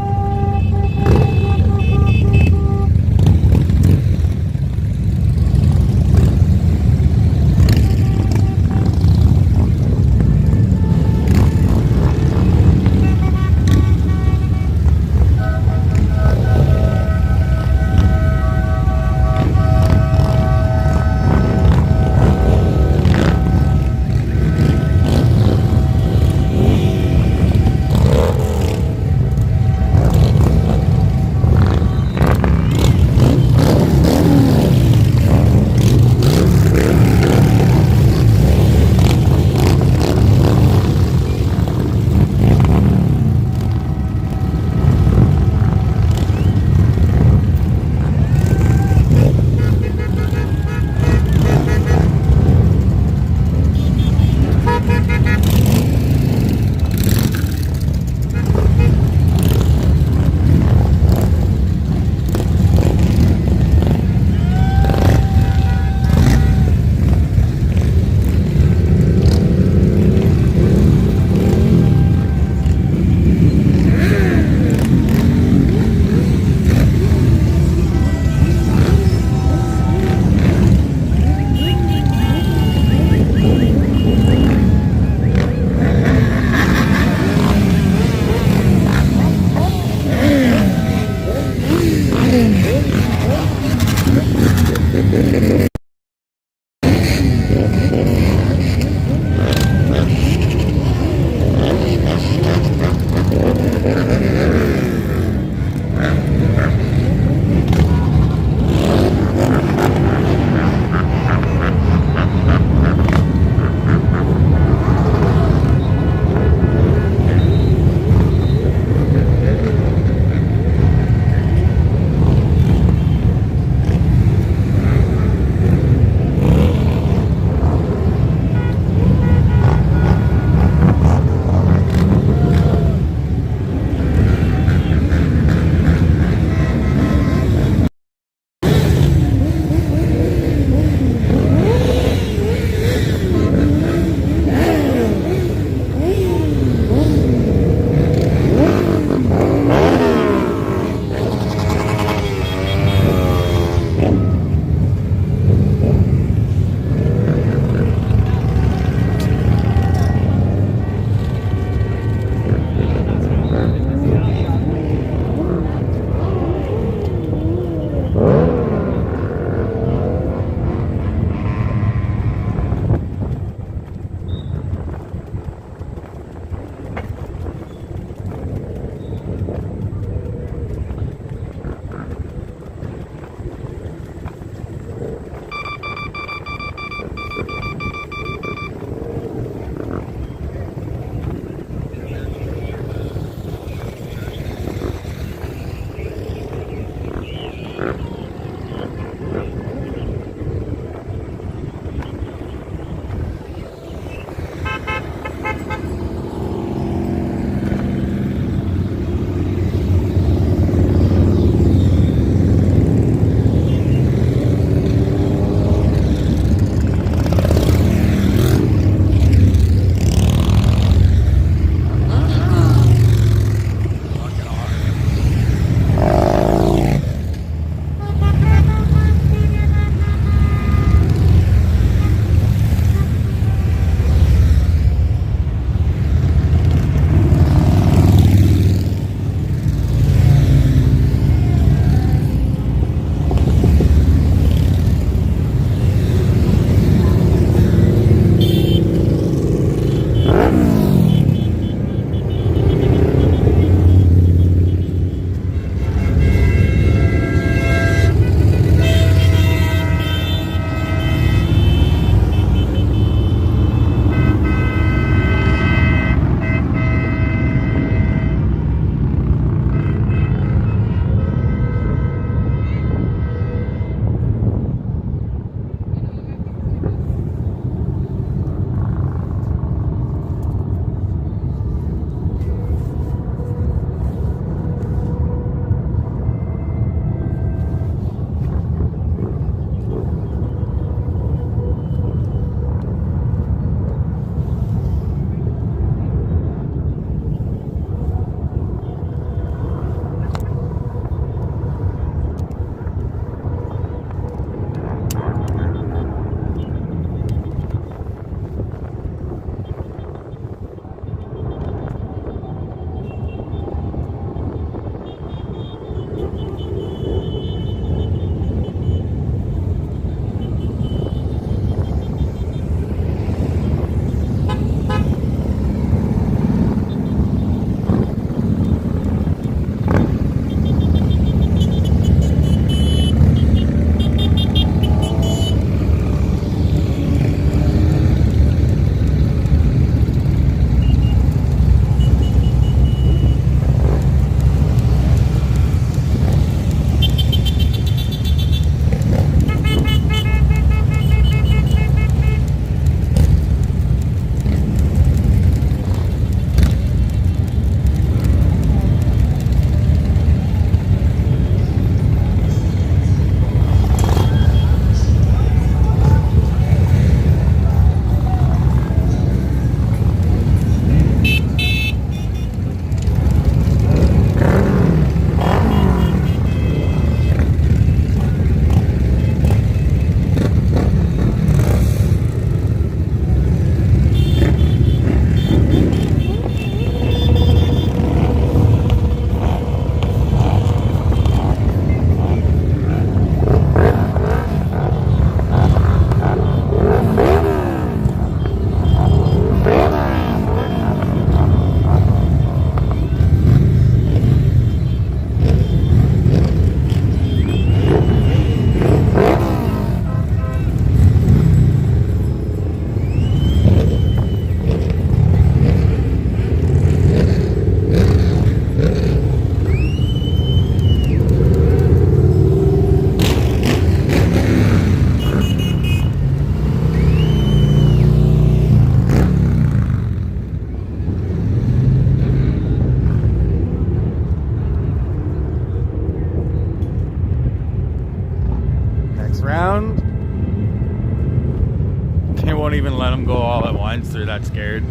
them go all at once. They're that scared.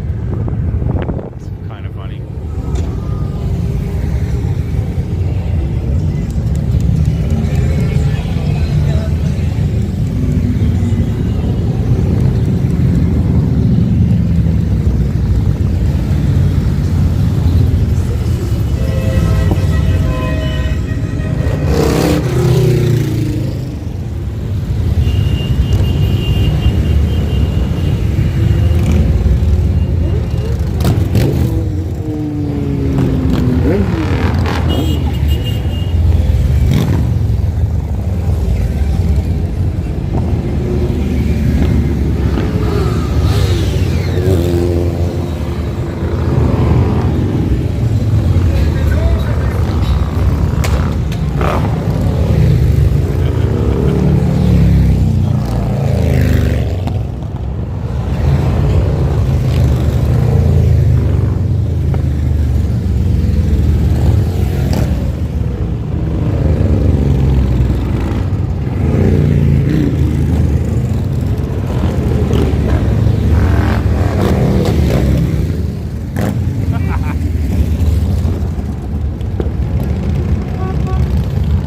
It's kind of funny.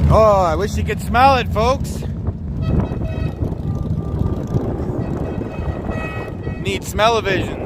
Oh, I wish you could smell it, folks. Need smell-o-vision.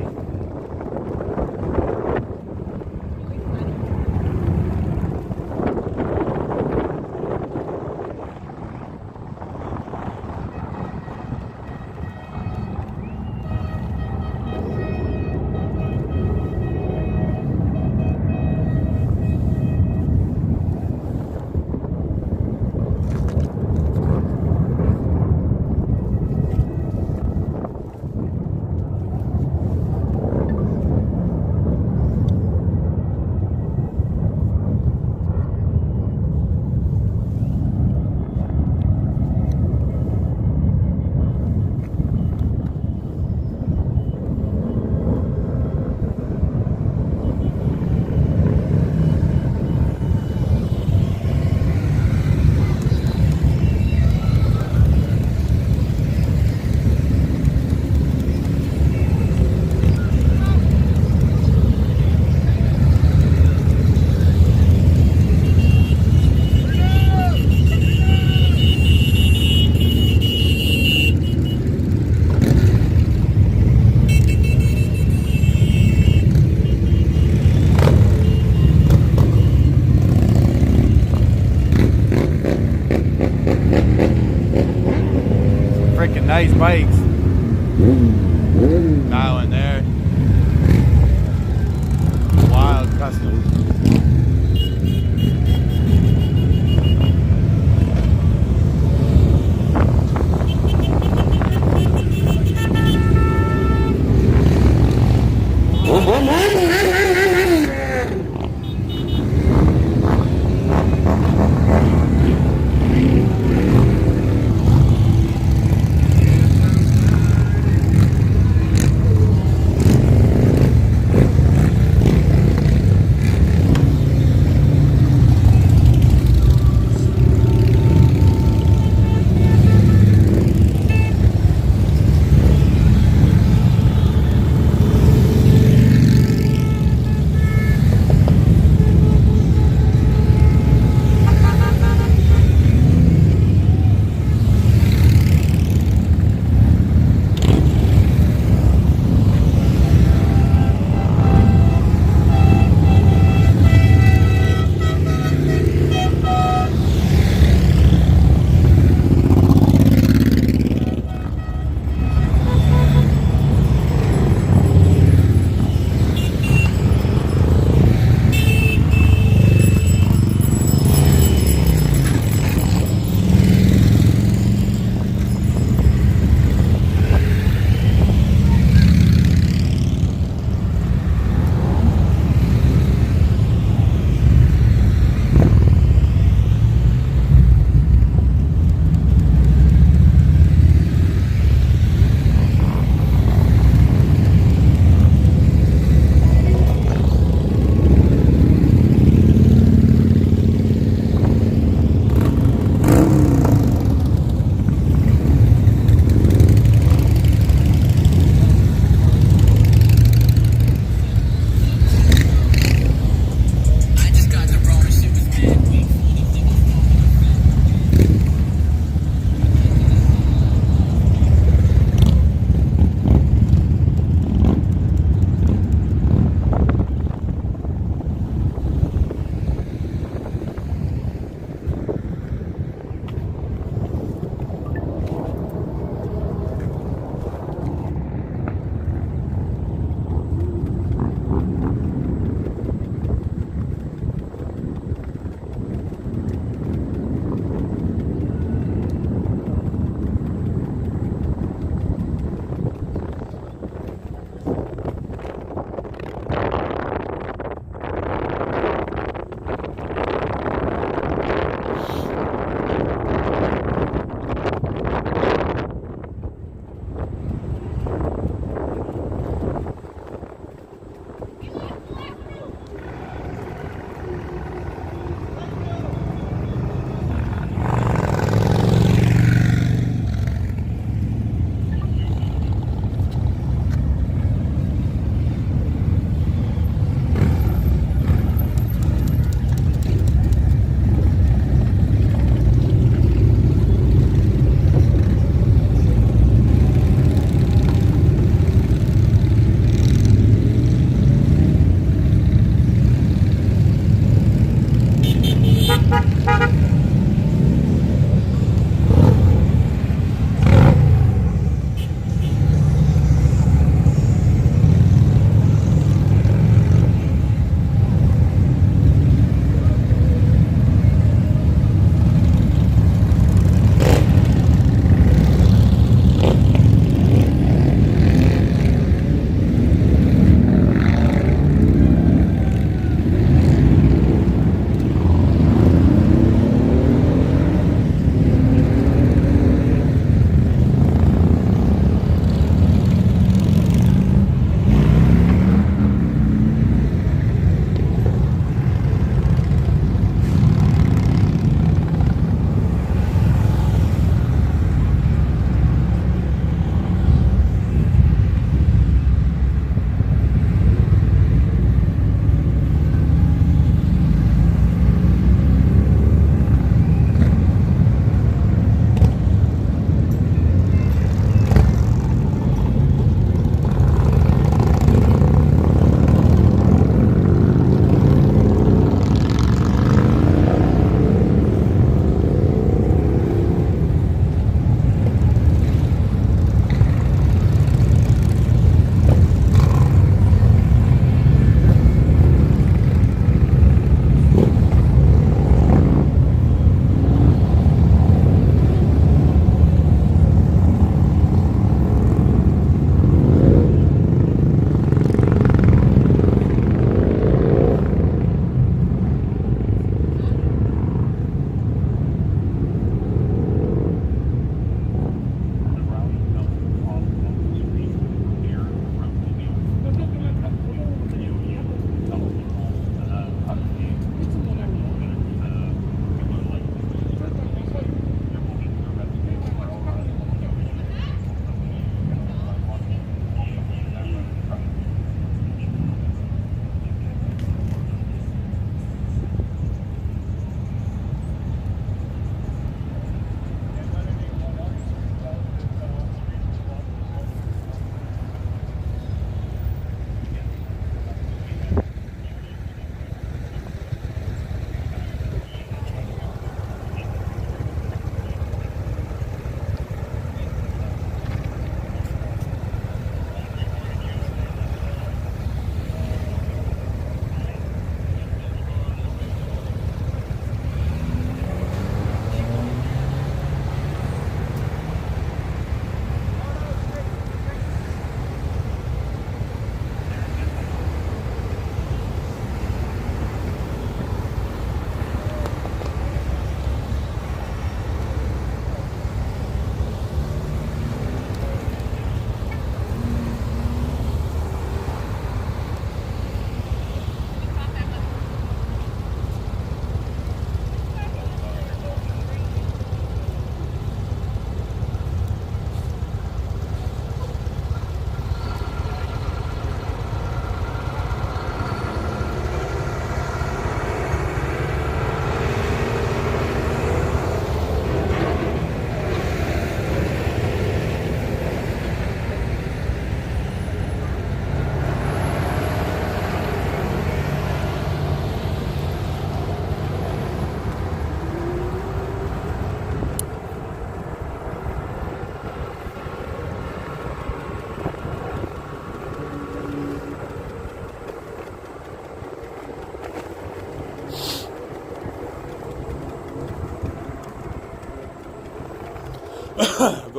Freaking nice bikes. That one there. Wild custom.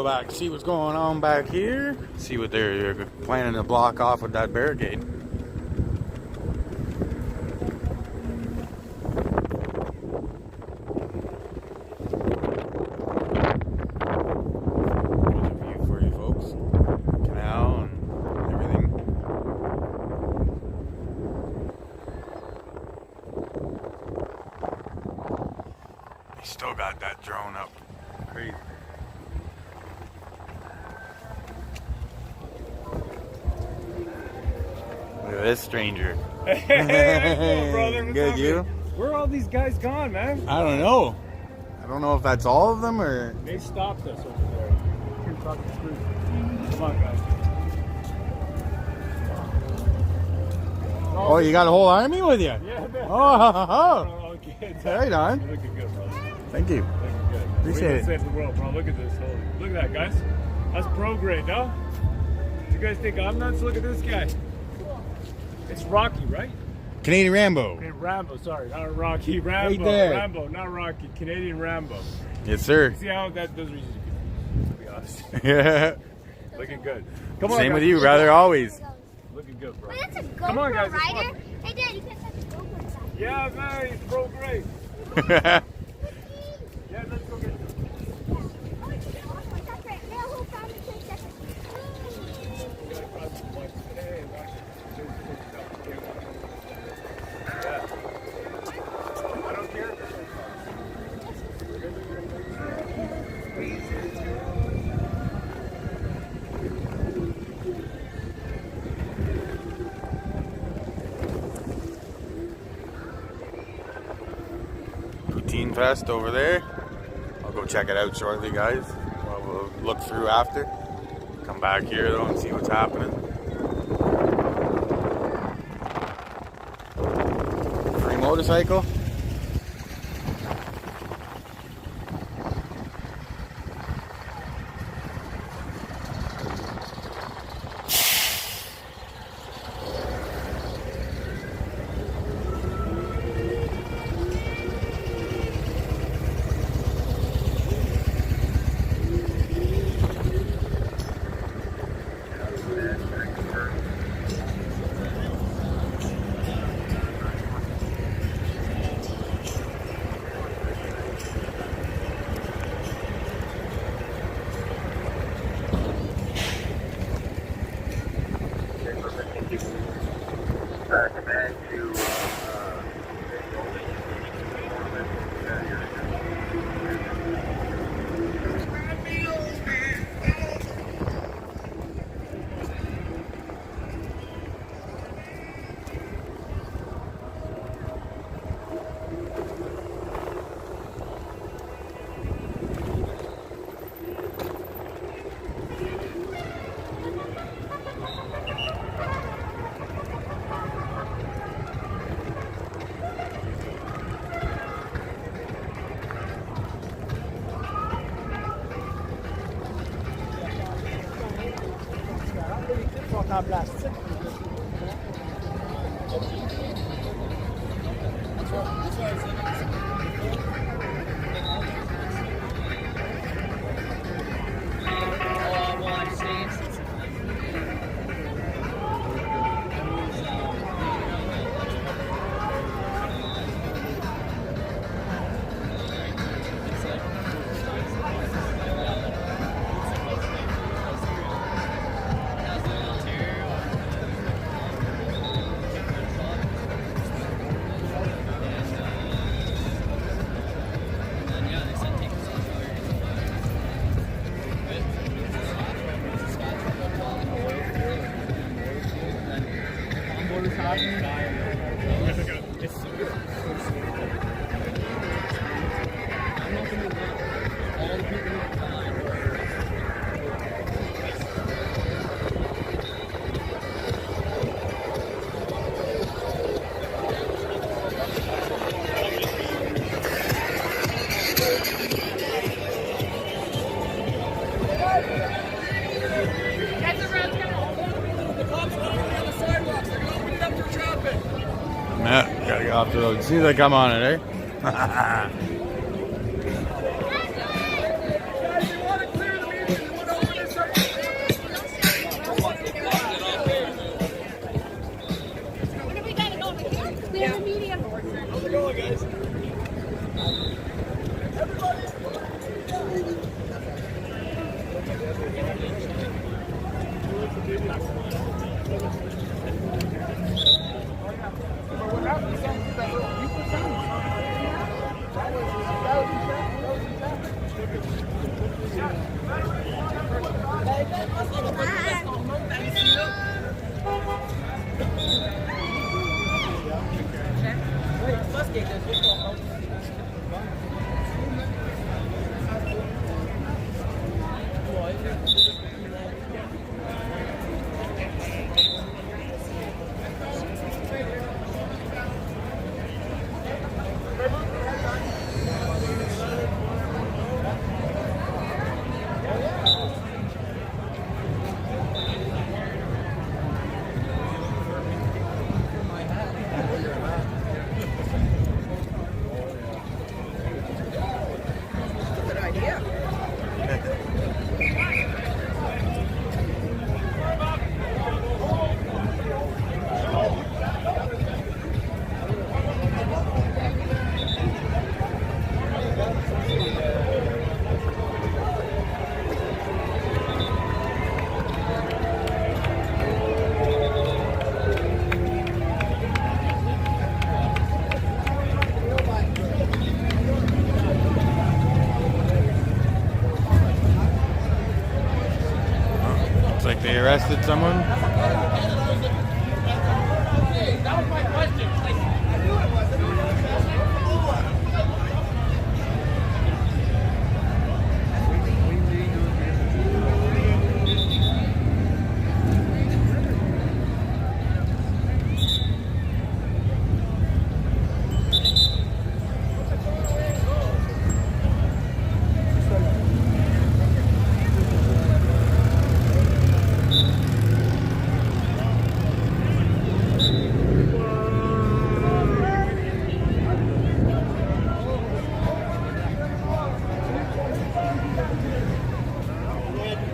go back, see what's going on back here. See what they're planning to block off with that barricade. For you folks, canal and everything. They still got that drone up. Crazy. Look at this stranger. Hey, brother. What's Good, up, you? man? Where are all these guys gone, man? I don't know. I don't know if that's all of them or. They stopped us over there. Here, talk to Scrooge. Come on, guys. Oh, you got a whole army with you? Yeah, man. Oh, okay. right on. You're looking good, brother. Thank you. Looking good. Appreciate We're it. gonna save the world, bro. Look at this. Holy. Look at that, guys. That's pro grade, no? You guys think I'm nuts? Look at this guy. It's Rocky, right? Canadian Rambo. Okay, Rambo, sorry, not Rocky. Rambo, Right there. Rambo, not Rocky. Canadian Rambo. Yes, sir. See how that does reason to be honest. Yeah. Looking good. Come on, Same guys. with you, brother, always. Looking good, bro. Wait, that's a GoPro Come on, guys. let's rider? walk. Hey, Dad, you can't touch the GoPro side. Yeah, man, he's pro great. Yeah, let's go get him. I don't care. 18 Fest over there. I'll go check it out shortly, guys. We'll look through after. Come back here though and see what's happening. Free motorcycle. en plastique. Yeah, gotta get off the road. As soon as I come on it, eh? Medium, medium. How's it going, guys? Looks like they arrested someone. That was my question.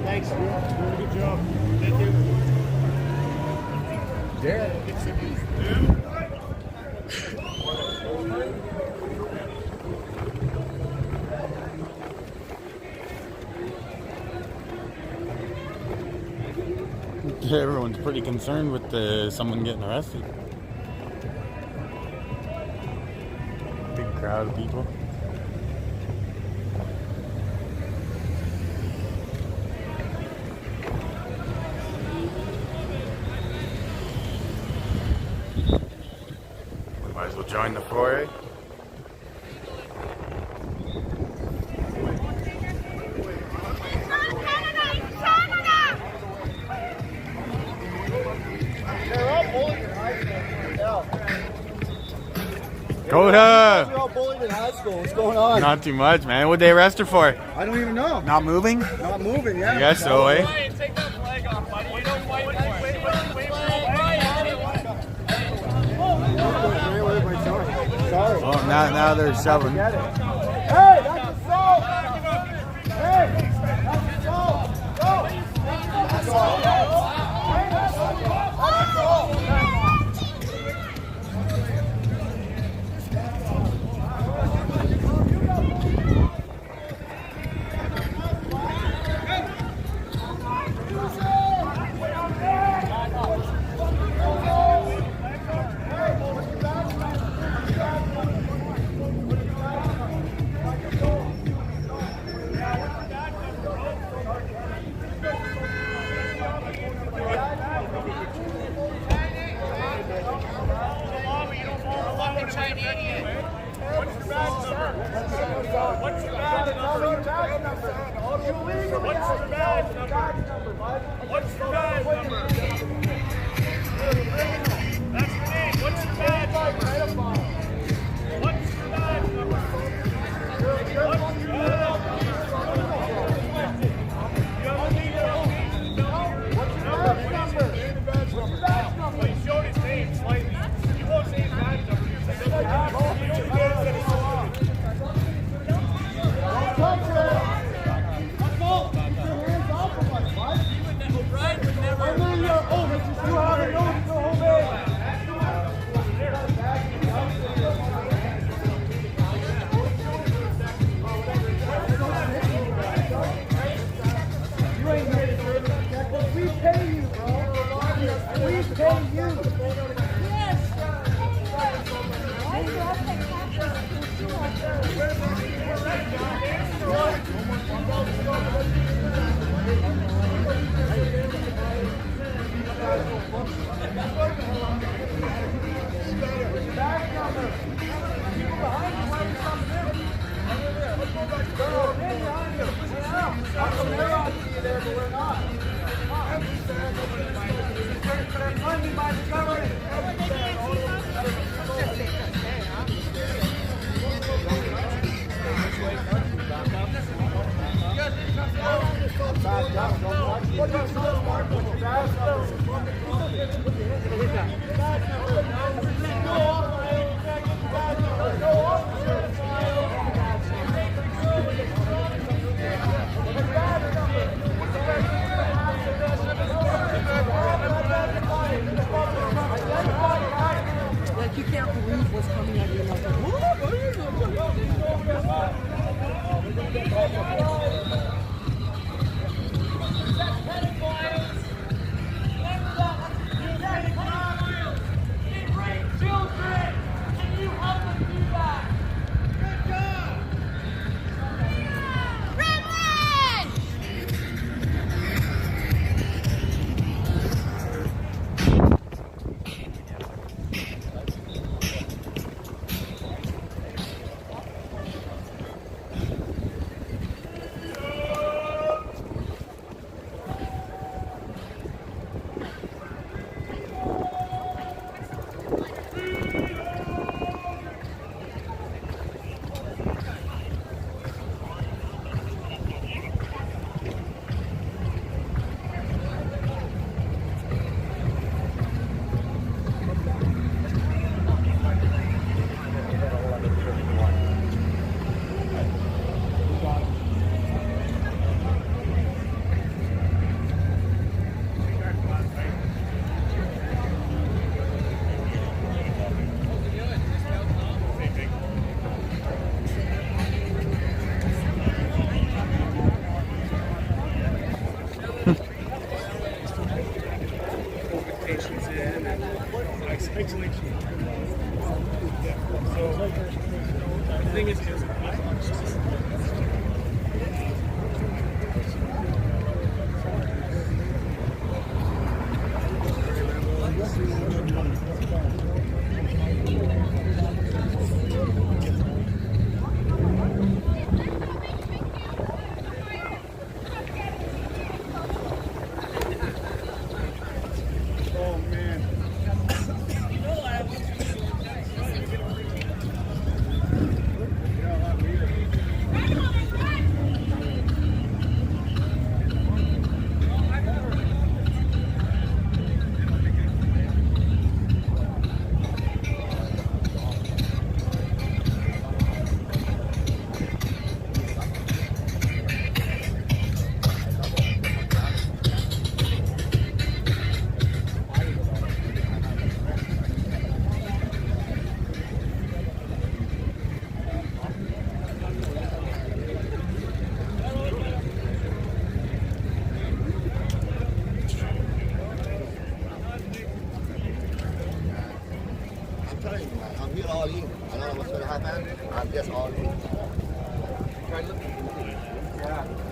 Thanks. Doing a good job. Thank you. Everyone's pretty concerned with someone getting arrested. Big crowd of people. Might as well join the foray. Coda! We're all bullied in high school. What's going on? Not too much, man. What'd they arrest her for? I don't even know. Not moving? Not moving, yeah. I guess so, eh? Ryan, take that flag off, buddy. You don't fight for it. Sorry. Oh, now they're shoving. Get it. Hey, that's assault! Hey, that's assault! Go! That's assault! Hey, that's assault! Brian would never. not believe what's coming out of your mouth. I'm here all in. I don't know what's going to happen. I'm just all in. Yeah.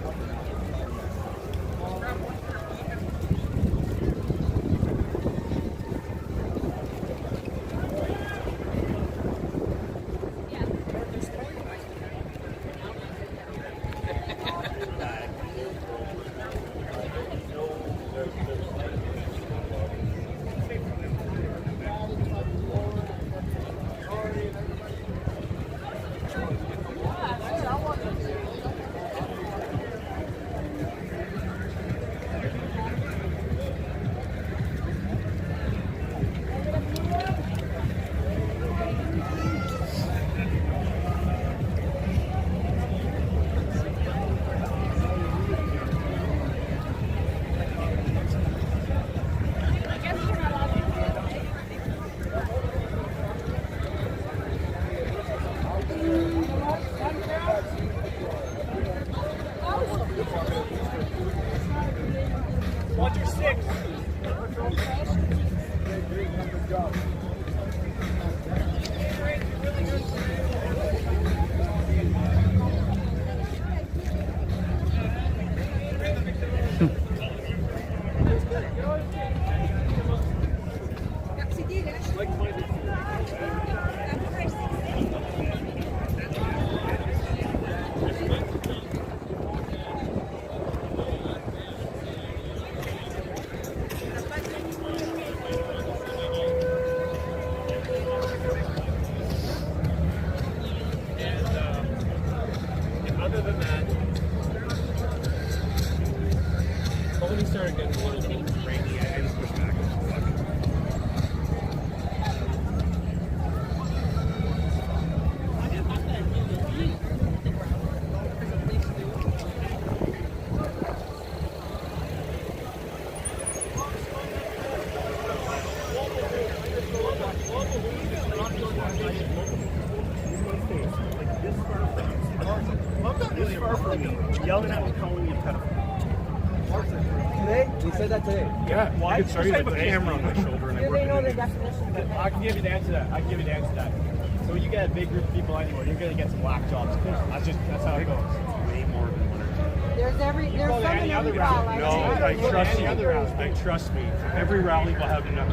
This far from me, yelling at me, calling me a pedophile. Today? You said that today? Yeah. Well, I show you have a the camera on my shoulder and I Do work they know in the it. definition? I can give you the answer to that. I can give you the answer to that. So when you get a big group of people anywhere, you're gonna get some whack jobs. That's how it goes. Way more than one or two. There's some in every rally. No, I trust you. I trust me. Every rally will have enough.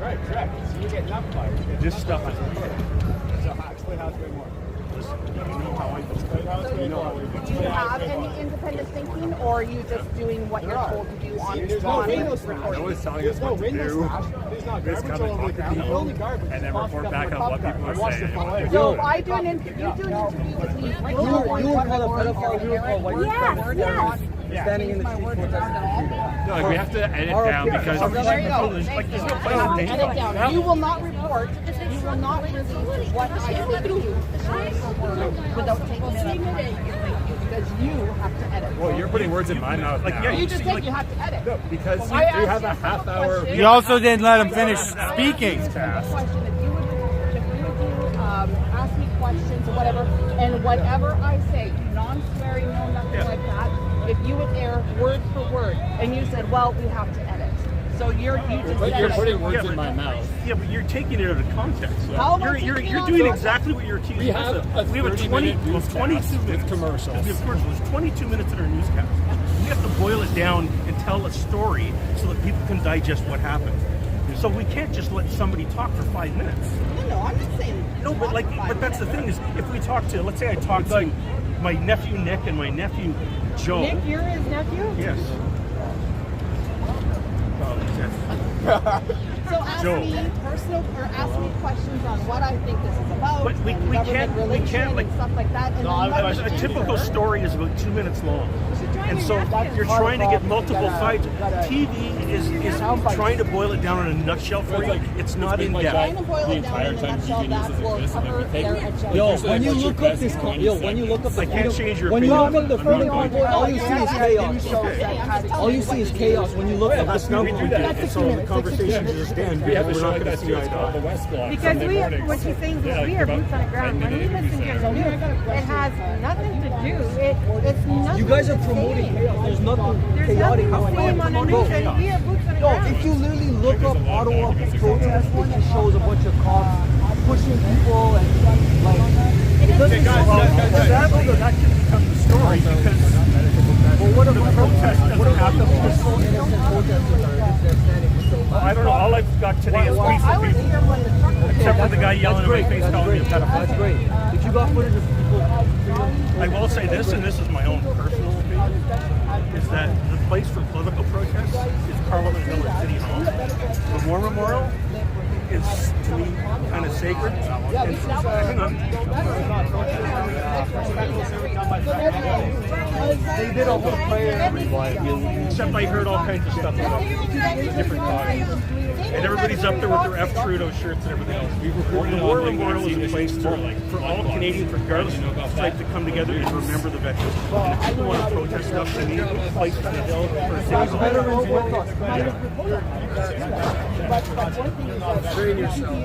Right, correct. So you get enough fire. This stuff is important. So explain how it's way more. Listen, you know how I do. You know how I do. Do you have any independent thinking, or are you just doing what you're told to do on recording? No one's telling us what to do. There's not garbage all over the ground. And then report back on what people are saying. So if I do an interview, you do an interview with me. You were called a pedophile. You were called white Yes. standing in the street protesting. No, we have to edit down because There you go. there's no place to take Edit down. You will not report. You will not release what I said to you without taking it out because you have to edit. Well, you're putting words in my mouth. Like, now. yeah, You just said you have to edit. No, because you I asked have you a half hour. You also didn't let him finish speaking. Question, if you would ask me questions or whatever, and whatever I say, non-swearing, no nothing like that, if you would air word for word, and you said, well, we have to edit. So you just But said you're that putting you- words in my mouth. Yeah, but you're taking it out of context. How am I You're taking it out of doing context? exactly what you're accusing We us have of. a We have a 30-minute 22 with minutes. commercials. Of course, there's 22 minutes in our newscast. We have to boil it down and tell a story so that people can digest what happened. So we can't just let somebody talk for 5 minutes. No, I'm not saying. No, but but that's the thing is, if we talk to, let's say I talk to my nephew Nick and my nephew Joe. Nick, you're his nephew? Yes. So ask Joe. me personal, or ask me questions on what I think this is about. But we and government relation can't like and stuff like that. And a typical story is about 2 minutes long, and so you're trying to get multiple sides. TV is trying to boil it down in a nutshell for you. It's not in depth. Trying to boil it down in a nutshell that will cover their agenda. Yo, when you look up this, when you look up the, I can't change your when you opinion. look up the funding convoy, all you see is chaos. All you see is chaos when you look up That's the not funding we do convoy. that. So the conversation just ends. We have to We're show not it going that to see it's eye called the to eye. West Block. Because what she's saying is we are boots on the ground. When you listen to your news, it has nothing to do. It's nothing. You guys are the promoting same. chaos. There's nothing There's chaotic nothing the going same on the on. news, and we are boots on the No, ground. if you literally look up Ottawa protests, it just shows a bunch of cops pushing people and like. It doesn't Sadly, that can become the story because the protest doesn't have the I don't know. All I've got today is peaceful people, except for the guy yelling in my face calling me a pedophile. That's great. If you got footage of people, I will say this, and this is my own personal opinion, is that the place for political protests is Parliament Hill or City Hall. The War Memorial is, to me, kind of sacred. And, hang on. they did a whole prayer. Except I heard all kinds of stuff about different bodies. And everybody's up there with their F. Trudeau shirts and everything else. The War Memorial is a place for all Canadians, regardless of stripe, to come together and remember the veterans. And if people want to protest stuff, to me, a place on the hill for a city hall. Train yourself.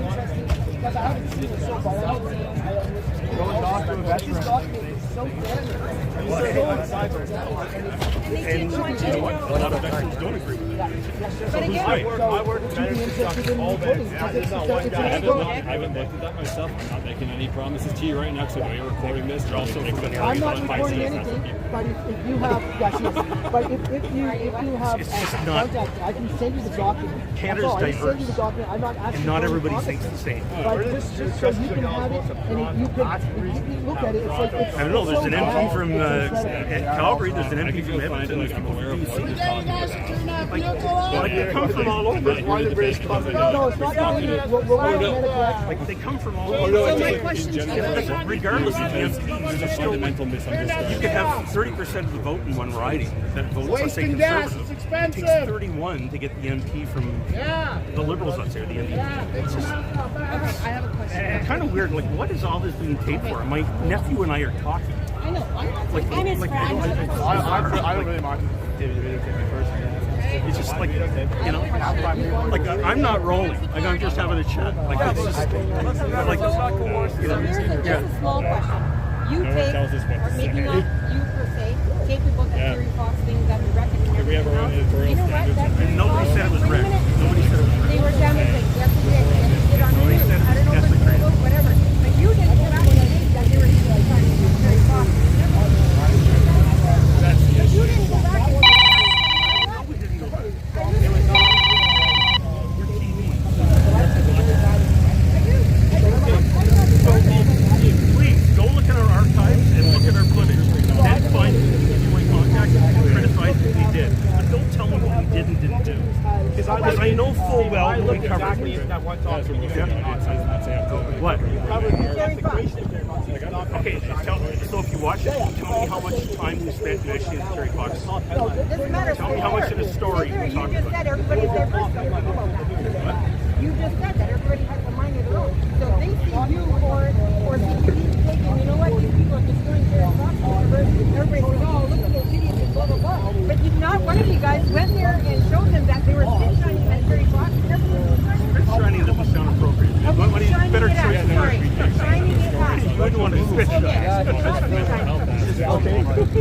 And you know what? A lot of veterans don't agree with it. So who's right? I work in veterans all day. I haven't looked at that myself. I'm not making any promises to you right now because I know you're recording this. You're also I'm not recording anything, but if you have, yes, yes, but if you have contact, I can send you the document. Canada's I can send you the diverse. document. I'm not asking And not for everybody any thinks the same. But just so you can have it, and you can look at it. It's like it's I don't know, there's so an MP bad. from Calgary, there's an MP from Edmonton, there's people from BC. Like, they come from all over. No, it's not that. Like, they come from all over. Regardless of the MP, there's still fundamental misunderstanding. you could have 30% of the vote in one riding that votes, let's say, Wasting gas, Conservative. it's It expensive. takes 31 to get the MP from the Liberals, let's say, or the NDP. It's just I have a question. kind of weird. Like, what is all this being paid for? My nephew and I are talking. I know. I'm his friend. I don't really mind videotaping personally. It's just like, you know, like I'm not rolling. Like I'm just having a chat. Like it's just like, you know, Here's a small question. You No one take, tells us what or to maybe say. not you per se, take the book at Yeah. Terry Fox things that we reckon and We have our own everything else. editorial You know what? standards, That and Terry nobody Fox said it was thing, wait a wrecked. minute. Nobody said it was wrecked. They were demonstrating. Yes, they did. Yes, they did on the Nobody news. said it I don't know was if it's desecrated. true, whatever. But you didn't go back and think that they were trying to do Terry Fox. That's the But you issue. didn't go back and think that. No, we didn't go back. It was on. We're TV. Please go look at our archives and look at our footage. Then find if you want contact and criticize what we did. But don't tell me what we did and didn't do. Because I know full well what we covered. What? Okay, so if you watch it, tell me how much time we spent mentioning Terry Fox. Tell me how much of the story we talked You just said everybody's diversity. You just said that everybody has a mind of their own. So if they see you or CTV taking, you know what, these people are destroying Terry Fox, everybody says, oh, look at those idiots and blah, blah, blah. But you, not one of you guys went there and showed them that they were spit shining at Terry Fox. Spit shining doesn't sound appropriate. Okay, What is better choice shining than it at, shining it at. You wouldn't want to spit shine.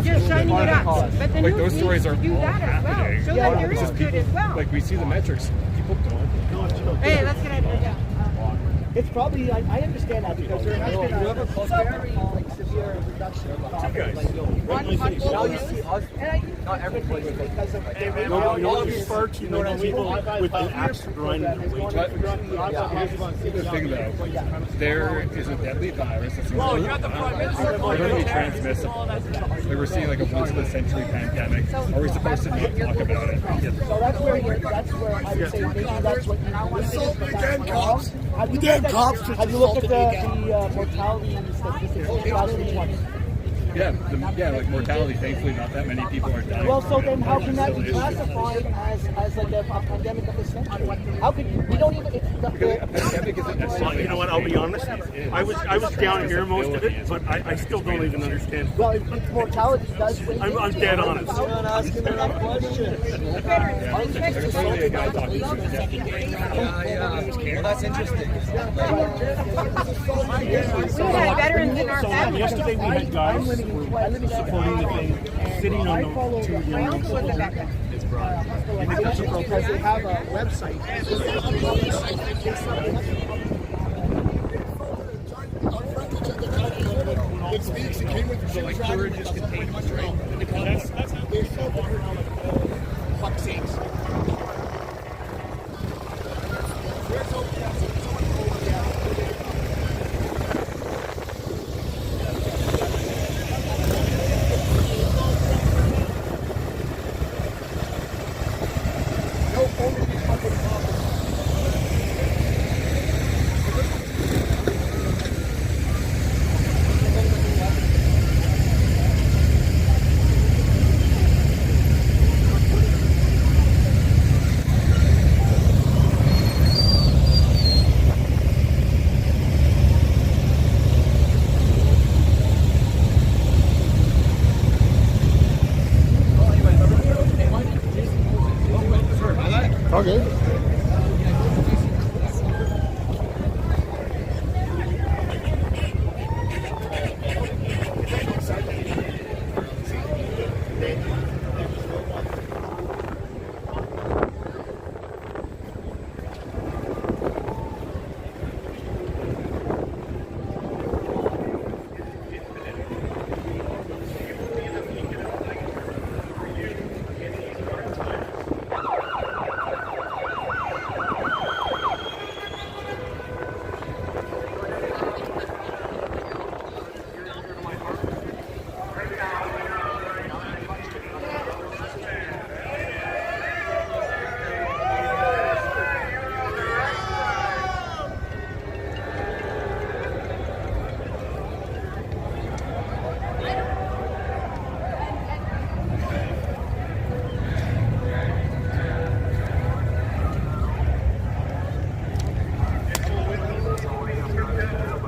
You're shining it up. But the Like news those needs stories to are do all that as well. happening. Show that there It's is just good as well. Like we see the metrics. People don't. Hey, let's get out of here. Yeah. It's probably, I understand that because there has been a very severe reduction of now you see us, not every place because of Far too many people with the axe grinding their way The thing though, there is a deadly virus that's literally transmissible. Like we're seeing like a once in a century pandemic. Are we supposed to not talk about it? So that's where I would say maybe that's what you cops. Have you looked at the mortality statistics of 2020? Yeah, like mortality. Thankfully, not that many people are dying. Well, so then how can that be classified as like a pandemic of the century? How could we don't even? Well, you know what? I'll be honest. I was down here most of it, but I still don't even understand. Well, if mortality does. I'm dead honest. You're not asking that question. Well, that's interesting. We had veterans in our family. Yesterday we had guys who were supporting the thing, sitting on the 2 My young. uncle was a veteran. Because they have a website. It speaks, it came with the like courage is contagious, right? Because that's how they're so fuck sakes. Okay.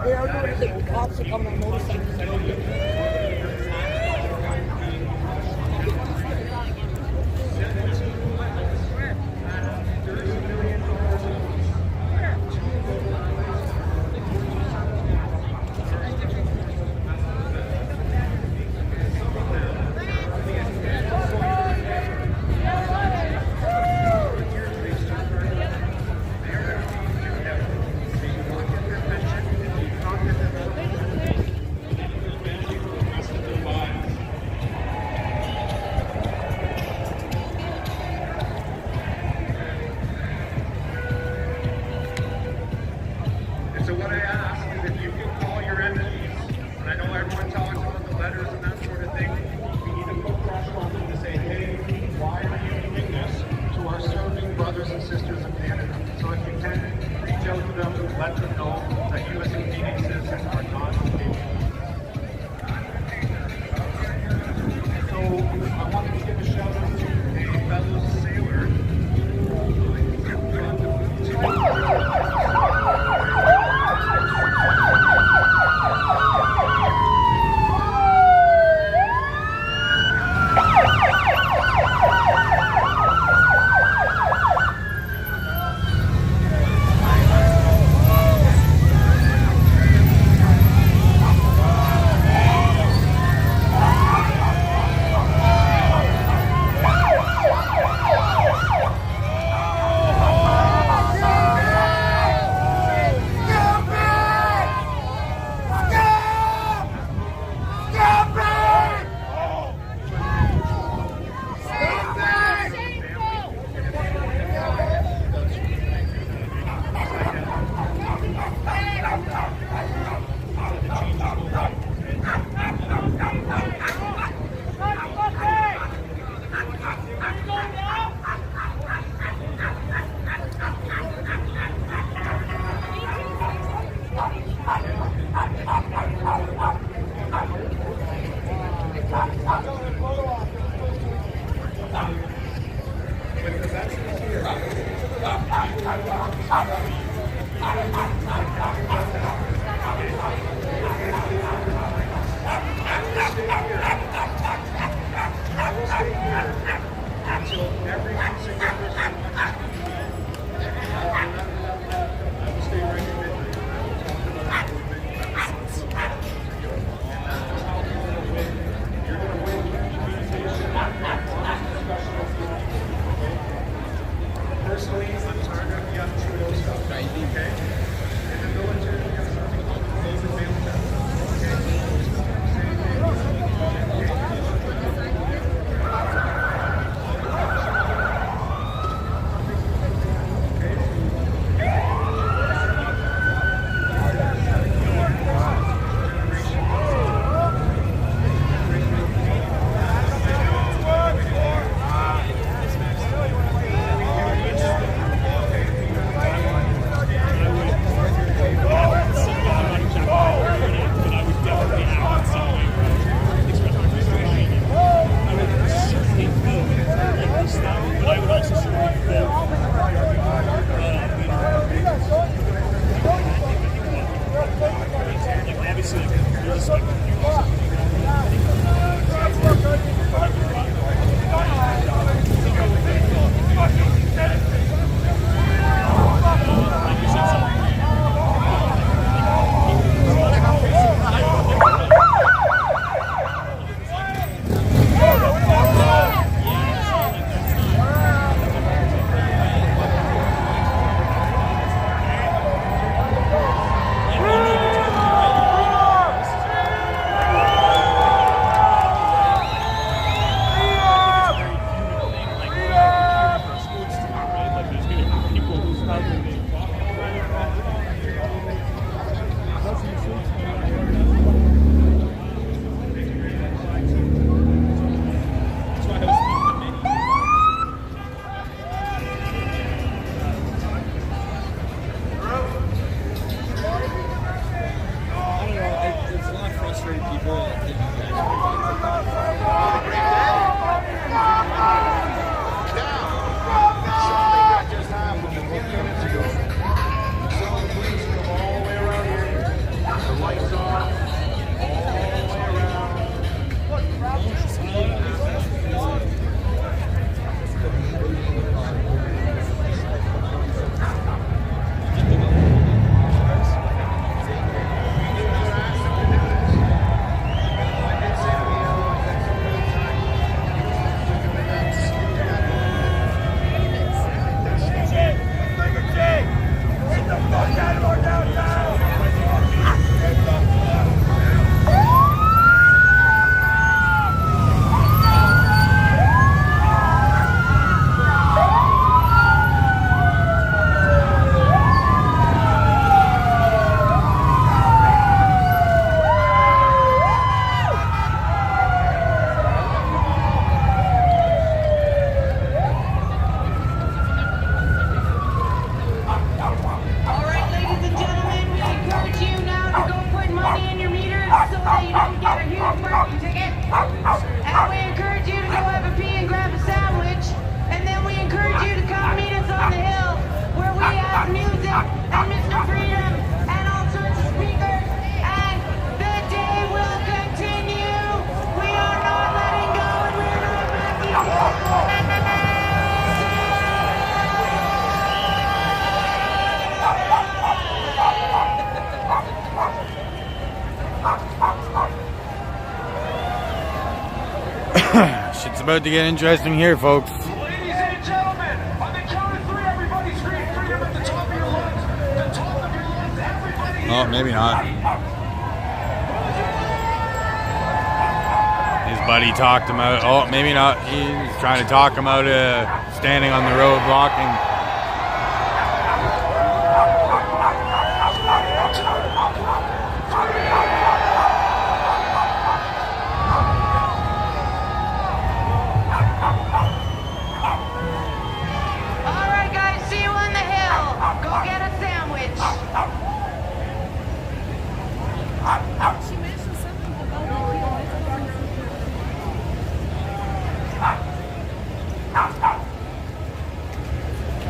They are doing it. The cops are coming on motorcycles. So what I ask is if you can call your enemies, and I know everyone talks about the letters and that sort of thing, we need to put pressure on them to say, hey, why are you doing this to our serving brothers and sisters in Canada? So if you can, reach out to them, let them know that you as Canadian citizens are not okay. So I wanted to give a shout out to a fellow sailor. Personally, I'm tired of the Trudeau stuff, okay? In the military, we have something called closed family death, okay? Shit's about to get interesting here, folks. Ladies and gentlemen, on the count of three, everybody scream freedom at the top of your lungs. The top of your lungs, everybody. Oh, maybe not. His buddy talked him out. Oh, maybe not. He's trying to talk him out of standing on the road blocking. All right, guys, see you on the hill. Go get a sandwich. She mentioned something about the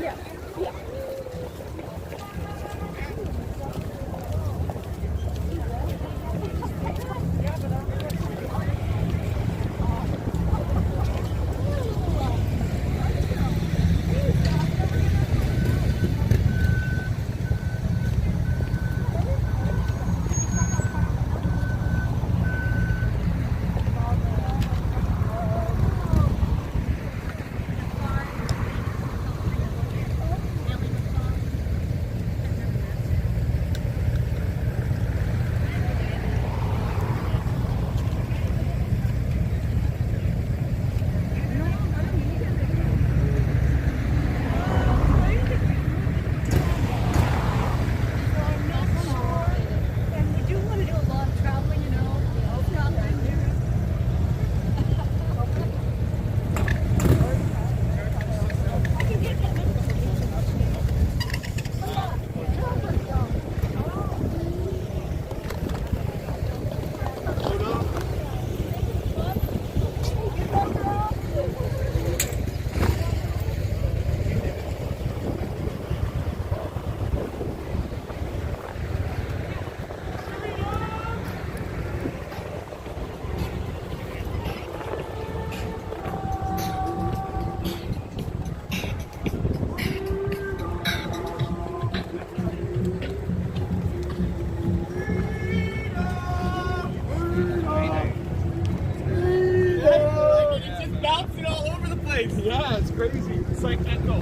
Yeah. Yeah. It's just bouncing all over the place. Yeah, it's crazy. It's like echo.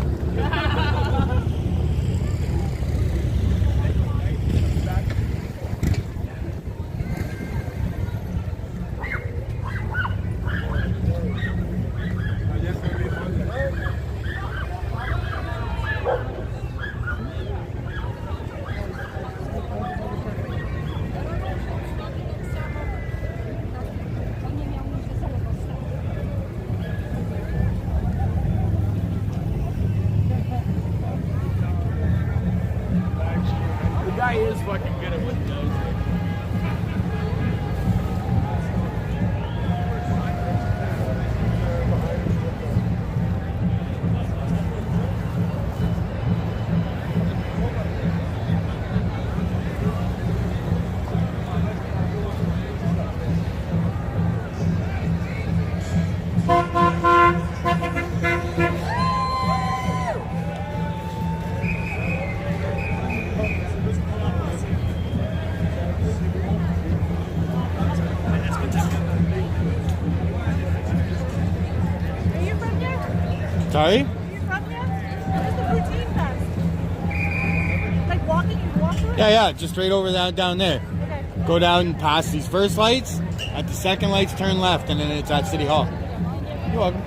The guy is fucking good at what he does. Sorry? Like walking, you walk through it? Yeah, just right over down there. Okay. Go down past these first lights. At the second lights, turn left, and then it's at City Hall. You're welcome.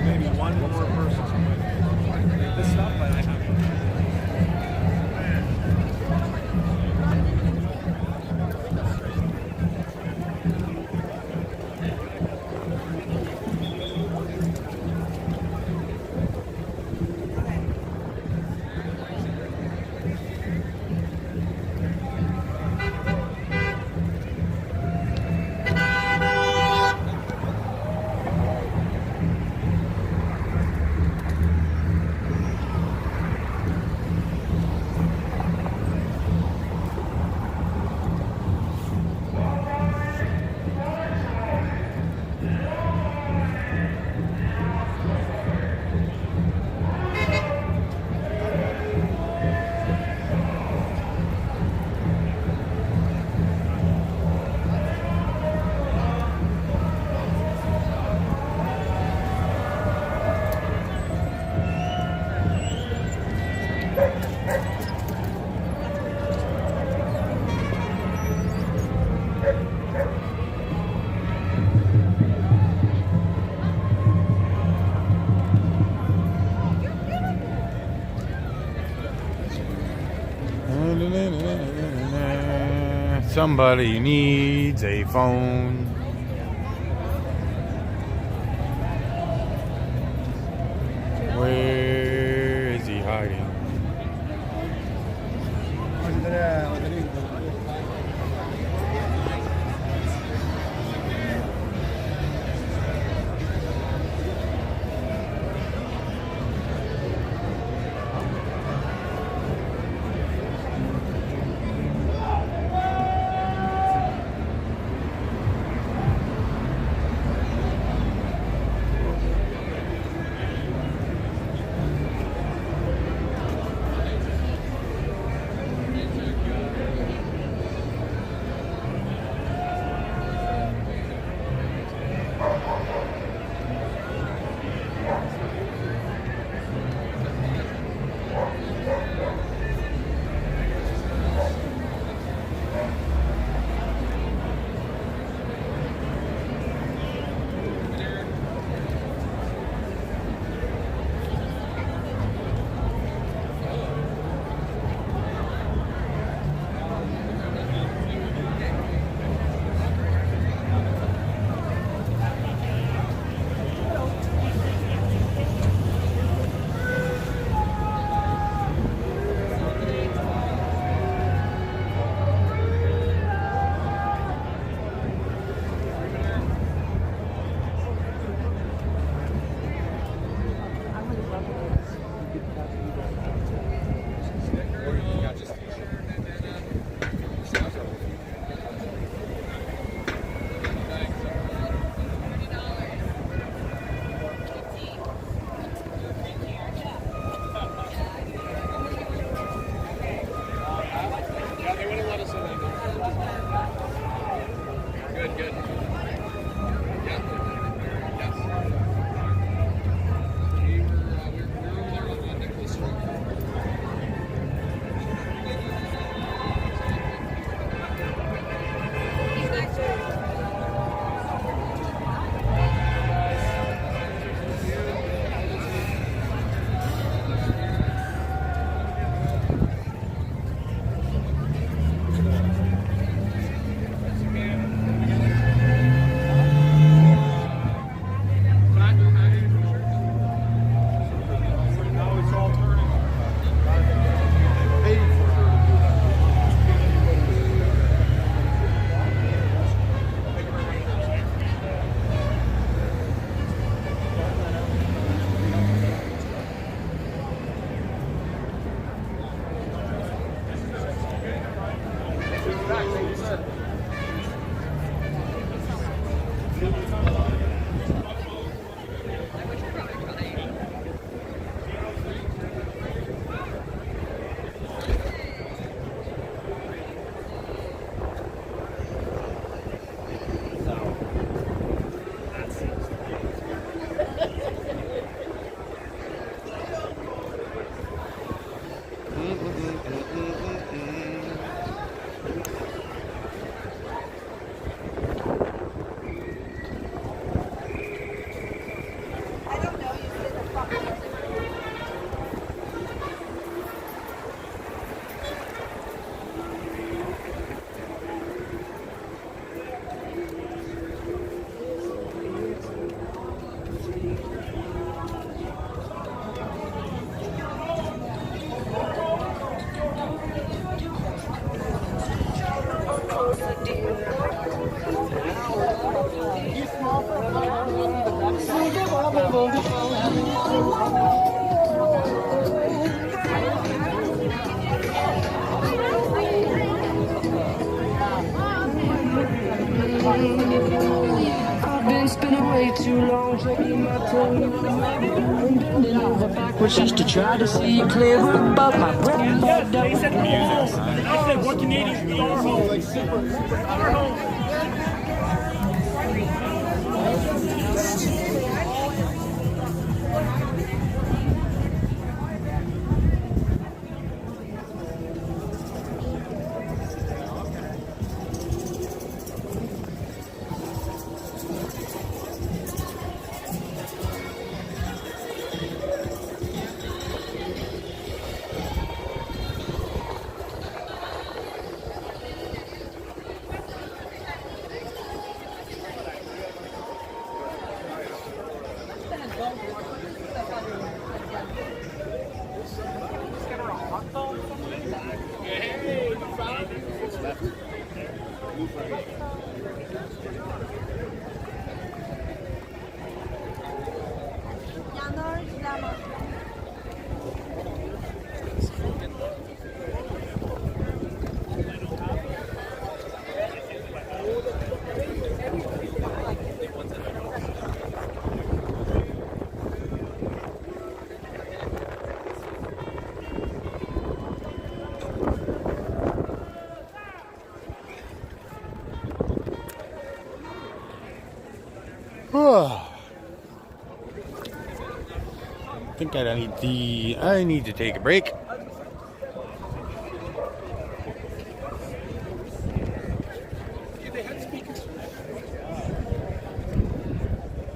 Maybe one more person. This stuff, but I haven't. Somebody needs a phone. I've been spinning way too long, checking my tongue and bending over backwards just to try to see clearer, but my brain bugged up. They said music. I said, what Canadians we are home. Like super our home. I think I need to take a break.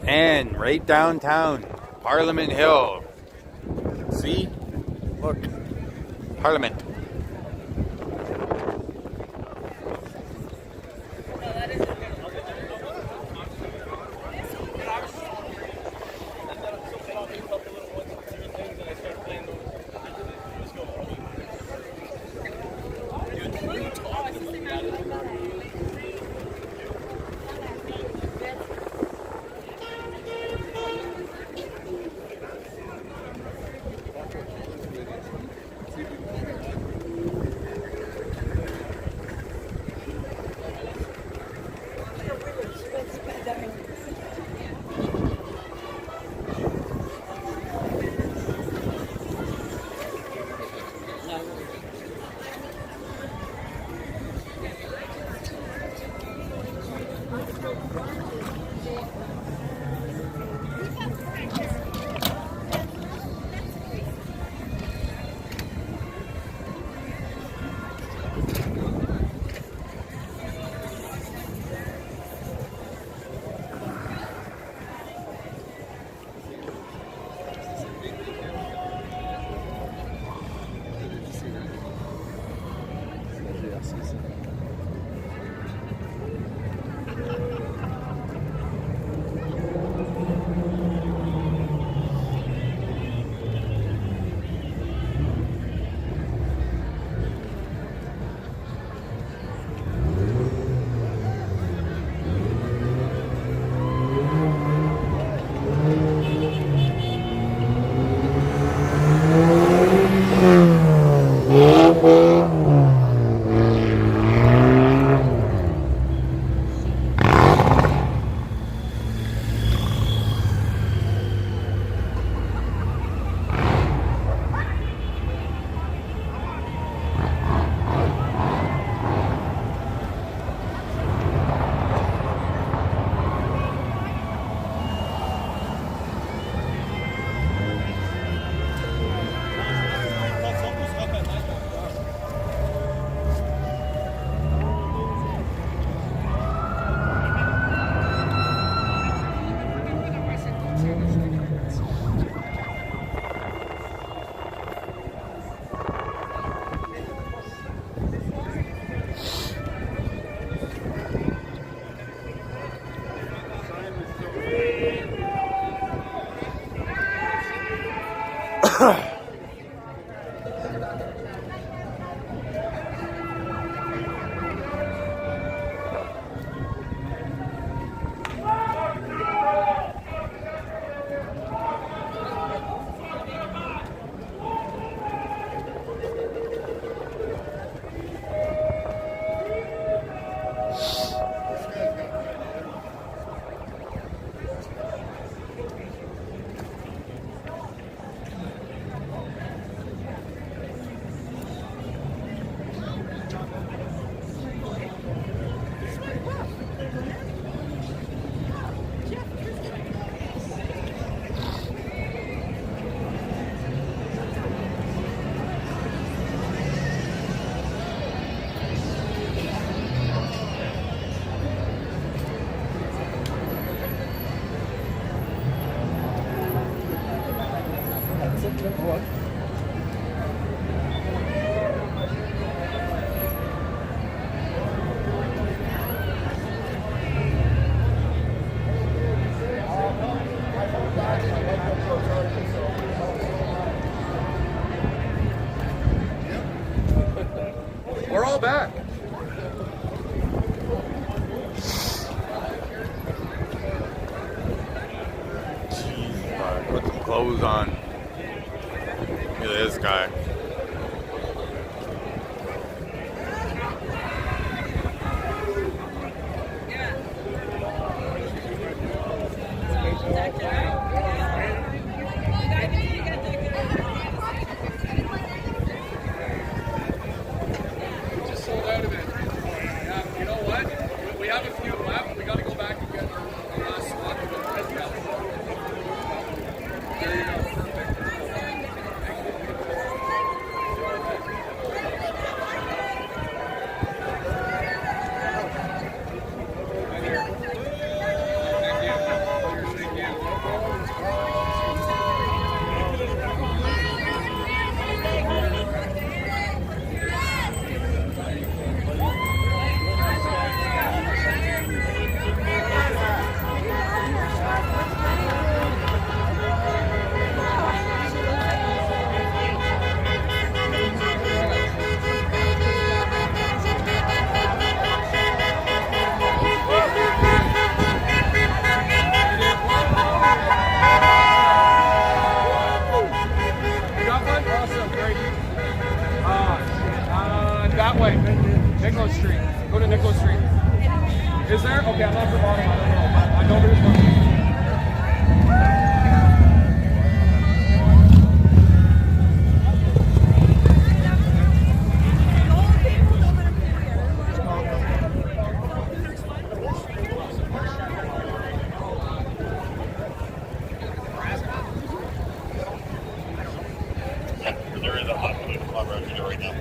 And right downtown, Parliament Hill. See? Look. Parliament. We're all back. Put some clothes on. Look at this guy. We just sold out of it. You know what? We have a few left. We got to go back and get our last spot. There you go. That way, Nicholas Street. Go to Nicholas Street. Is there? Okay, I'm off the bottom. I don't know, but I know there's one. There is a hot club right now.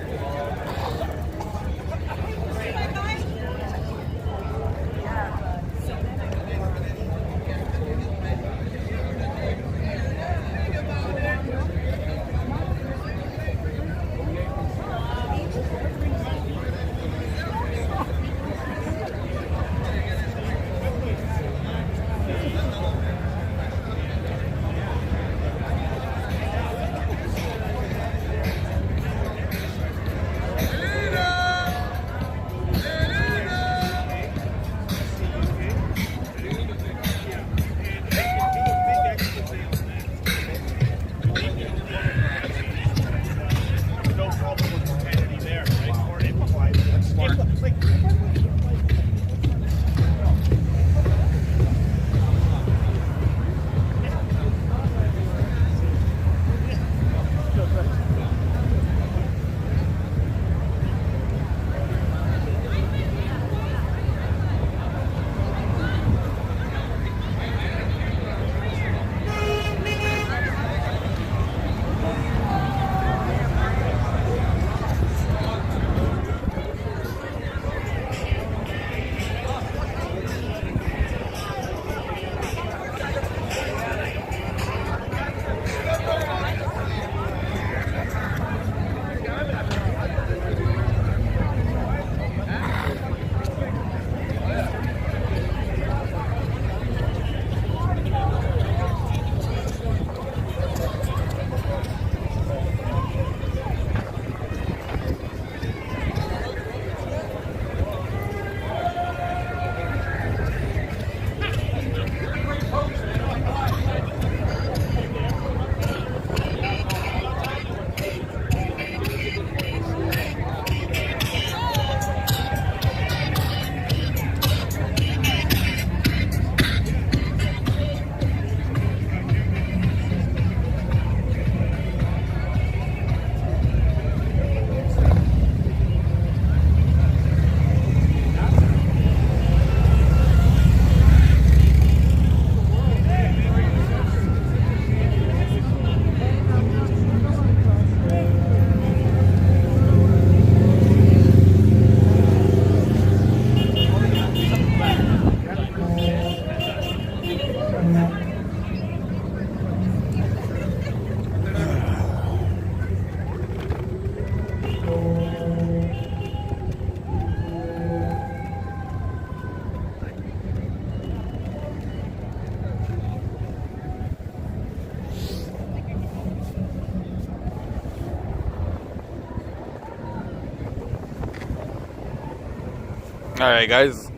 Alright guys,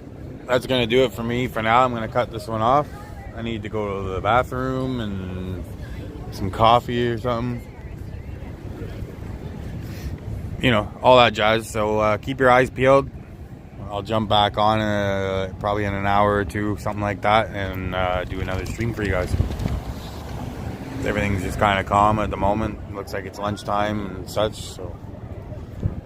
that's gonna do it for me for now. I'm gonna cut this one off. I need to go to the bathroom and some coffee or something. You know, all that jazz. So keep your eyes peeled. I'll jump back on probably in an hour or two, something like that, and do another stream for you guys. Everything's just kind of calm at the moment. Looks like it's lunchtime and such, so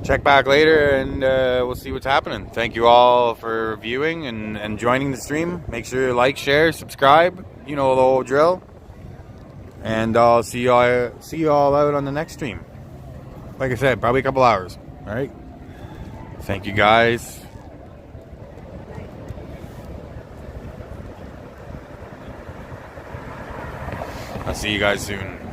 check back later and we'll see what's happening. Thank you all for viewing and joining the stream. Make sure you like, share, subscribe. You know the whole drill. And I'll see you all out on the next stream. Like I said, probably a couple hours. All right. Thank you guys. I'll see you guys soon.